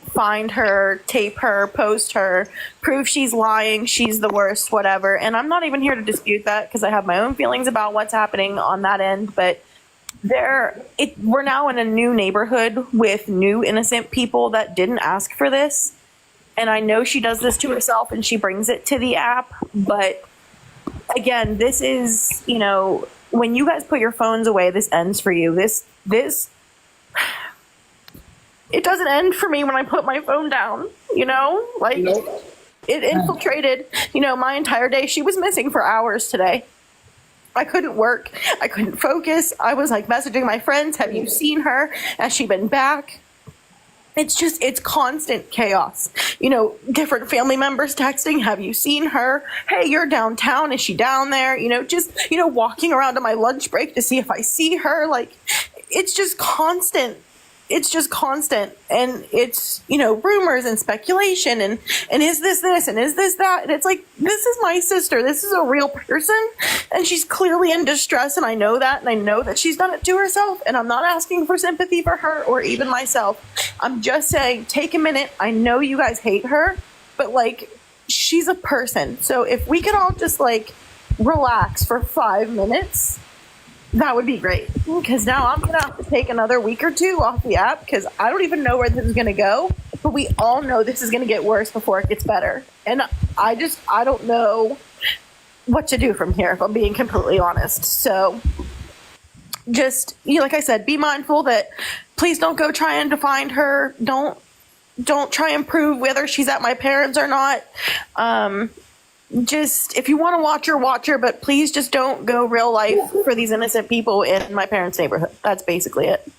Speaker 13: find her, tape her, post her, prove she's lying, she's the worst, whatever. And I'm not even here to dispute that because I have my own feelings about what's happening on that end. But we're now in a new neighborhood with new innocent people that didn't ask for this. And I know she does this to herself and she brings it to the app. But again, this is, when you guys put your phones away, this ends for you. This it doesn't end for me when I put my phone down, It infiltrated, my entire day. She was missing for hours today. I couldn't work. I couldn't focus. I was messaging my friends, have you seen her? Has she been back? It's constant chaos. Different family members texting, have you seen her? Hey, you're downtown. Is she down there? Walking around on my lunch break to see if I see her. It's just constant. It's just constant. And it's, rumors and speculation and is this and is this that? And it's this is my sister. This is a real person. And she's clearly in distress. And I know that. And I know that she's done it to herself. And I'm not asking for sympathy for her or even myself. I'm just saying, take a minute. I know you guys hate her, but she's a person. So if we could all just relax for 5 minutes, that would be great, because now I'm going to have to take another week or two off the app because I don't even know where this is going to go, but we all know this is going to get worse before it gets better. And I don't know what to do from here, if I'm being completely honest. So just, like I said, be mindful that please don't go trying to find her. Don't try and prove whether she's at my parents' or not. Just, if you want to watch her, but please just don't go real life for these innocent people in my parents' neighborhood. That's basically it.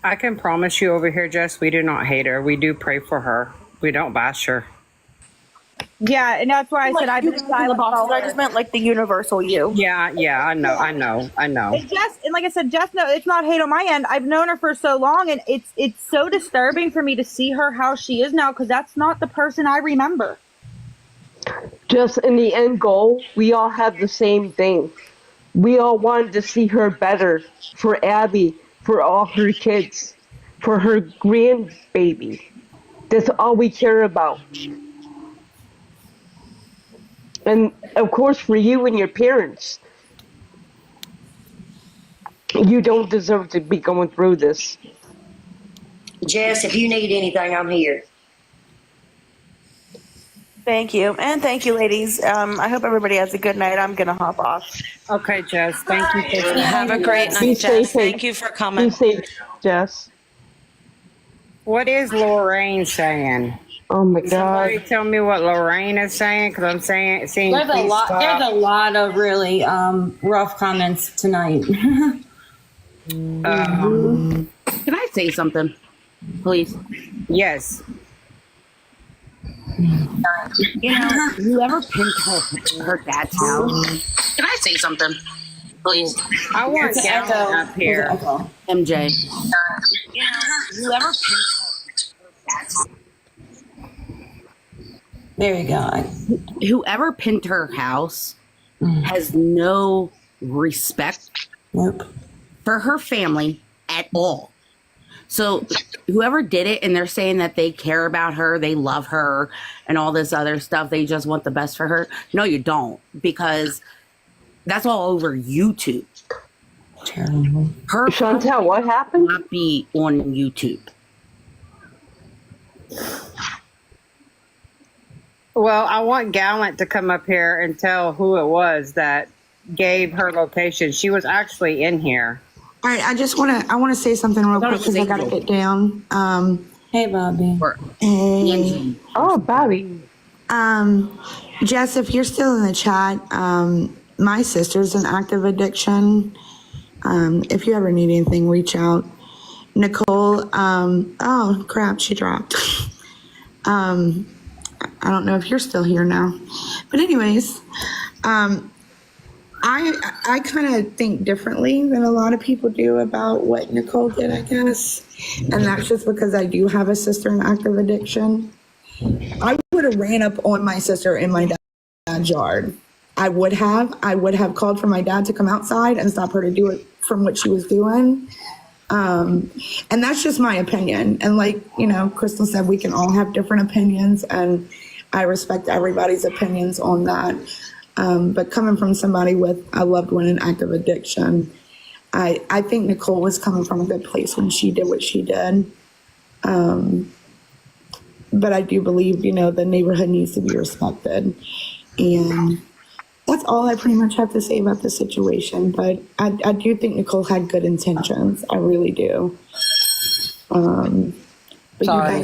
Speaker 4: I can promise you over here, Jess, we do not hate her. We do pray for her. We don't bash her.
Speaker 1: Yeah, and that's why I said I've been silent.
Speaker 13: I just meant the universal you.
Speaker 4: Yeah, I know.
Speaker 1: And like I said, Jess, no, it's not hate on my end. I've known her for so long, and it's so disturbing for me to see her how she is now, because that's not the person I remember.
Speaker 12: Just in the end goal, we all have the same thing. We all wanted to see her better for Abby, for all her kids, for her grandbaby. That's all we care about. And of course, for you and your parents, you don't deserve to be going through this.
Speaker 5: Jess, if you need anything, I'm here.
Speaker 13: Thank you. And thank you, ladies. I hope everybody has a good night. I'm going to hop off.
Speaker 4: Okay, Jess. Thank you.
Speaker 8: Have a great
Speaker 12: Be
Speaker 8: night, Jess.
Speaker 12: safe.
Speaker 8: Thank you for coming.
Speaker 12: Be safe, Jess.
Speaker 4: What is Lorraine saying?
Speaker 12: Oh my
Speaker 4: Somebody
Speaker 12: God.
Speaker 4: tell me what Lorraine is saying, because I'm seeing.
Speaker 6: There's a lot. There's a lot of really rough comments tonight.
Speaker 4: Um,
Speaker 16: Can I say something, please?
Speaker 4: yes.
Speaker 16: You know, whoever pinned her dad's house. Can I say something, please?
Speaker 4: I want
Speaker 6: It's an
Speaker 4: Gallon
Speaker 6: echo.
Speaker 4: up here.
Speaker 6: There's an echo.
Speaker 16: MJ. You know, whoever pinned her dad's house.
Speaker 6: There you go.
Speaker 16: Whoever pinned her house has no respect for her family at all. So whoever did it, and they're saying that they care about her, they love her, and all this other stuff, they just want the best for her. No, you don't, because that's all over YouTube.
Speaker 6: Terrible.
Speaker 16: Her
Speaker 12: Chantel, what happened?
Speaker 16: Not be on YouTube.
Speaker 4: Well, I want Gallant to come up here and tell who it was that gave her location. She was actually in here.
Speaker 9: All right, I want to say something real quick because I got to get down.
Speaker 6: Hey, Bobby.
Speaker 9: Hey.
Speaker 12: Oh, Bobby.
Speaker 9: Jess, if you're still in the chat, my sister's in active addiction. If you ever need anything, reach out. Nicole, oh crap, she dropped. I don't know if you're still here now, but anyways, I kind of think differently than a lot of people do about what Nicole did, I guess. And that's just because I do have a sister in active addiction. I would have ran up on my sister in my dad's yard. I would have called for my dad to come outside and stop her to do it from what she was doing. And that's just my opinion. And like, Crystal said, we can all have different opinions, and I respect everybody's opinions on that. But coming from somebody with a loved one in active addiction, I think Nicole was coming from a good place when she did what she did. But I do believe, the neighborhood needs to be respected. And that's all I pretty much have to say about the situation. But I do think Nicole had good intentions. I really do. But
Speaker 4: Sorry.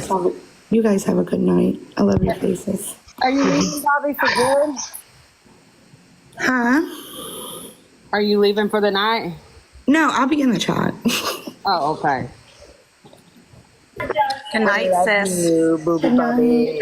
Speaker 9: you guys have a good night. I love your faces.
Speaker 4: Are you leaving, Bobby, for good?
Speaker 9: Huh?
Speaker 4: Are you leaving for the night?
Speaker 9: No, I'll be in the chat.
Speaker 4: Oh, okay.
Speaker 8: Good night, sis.
Speaker 15: Booby Bobby.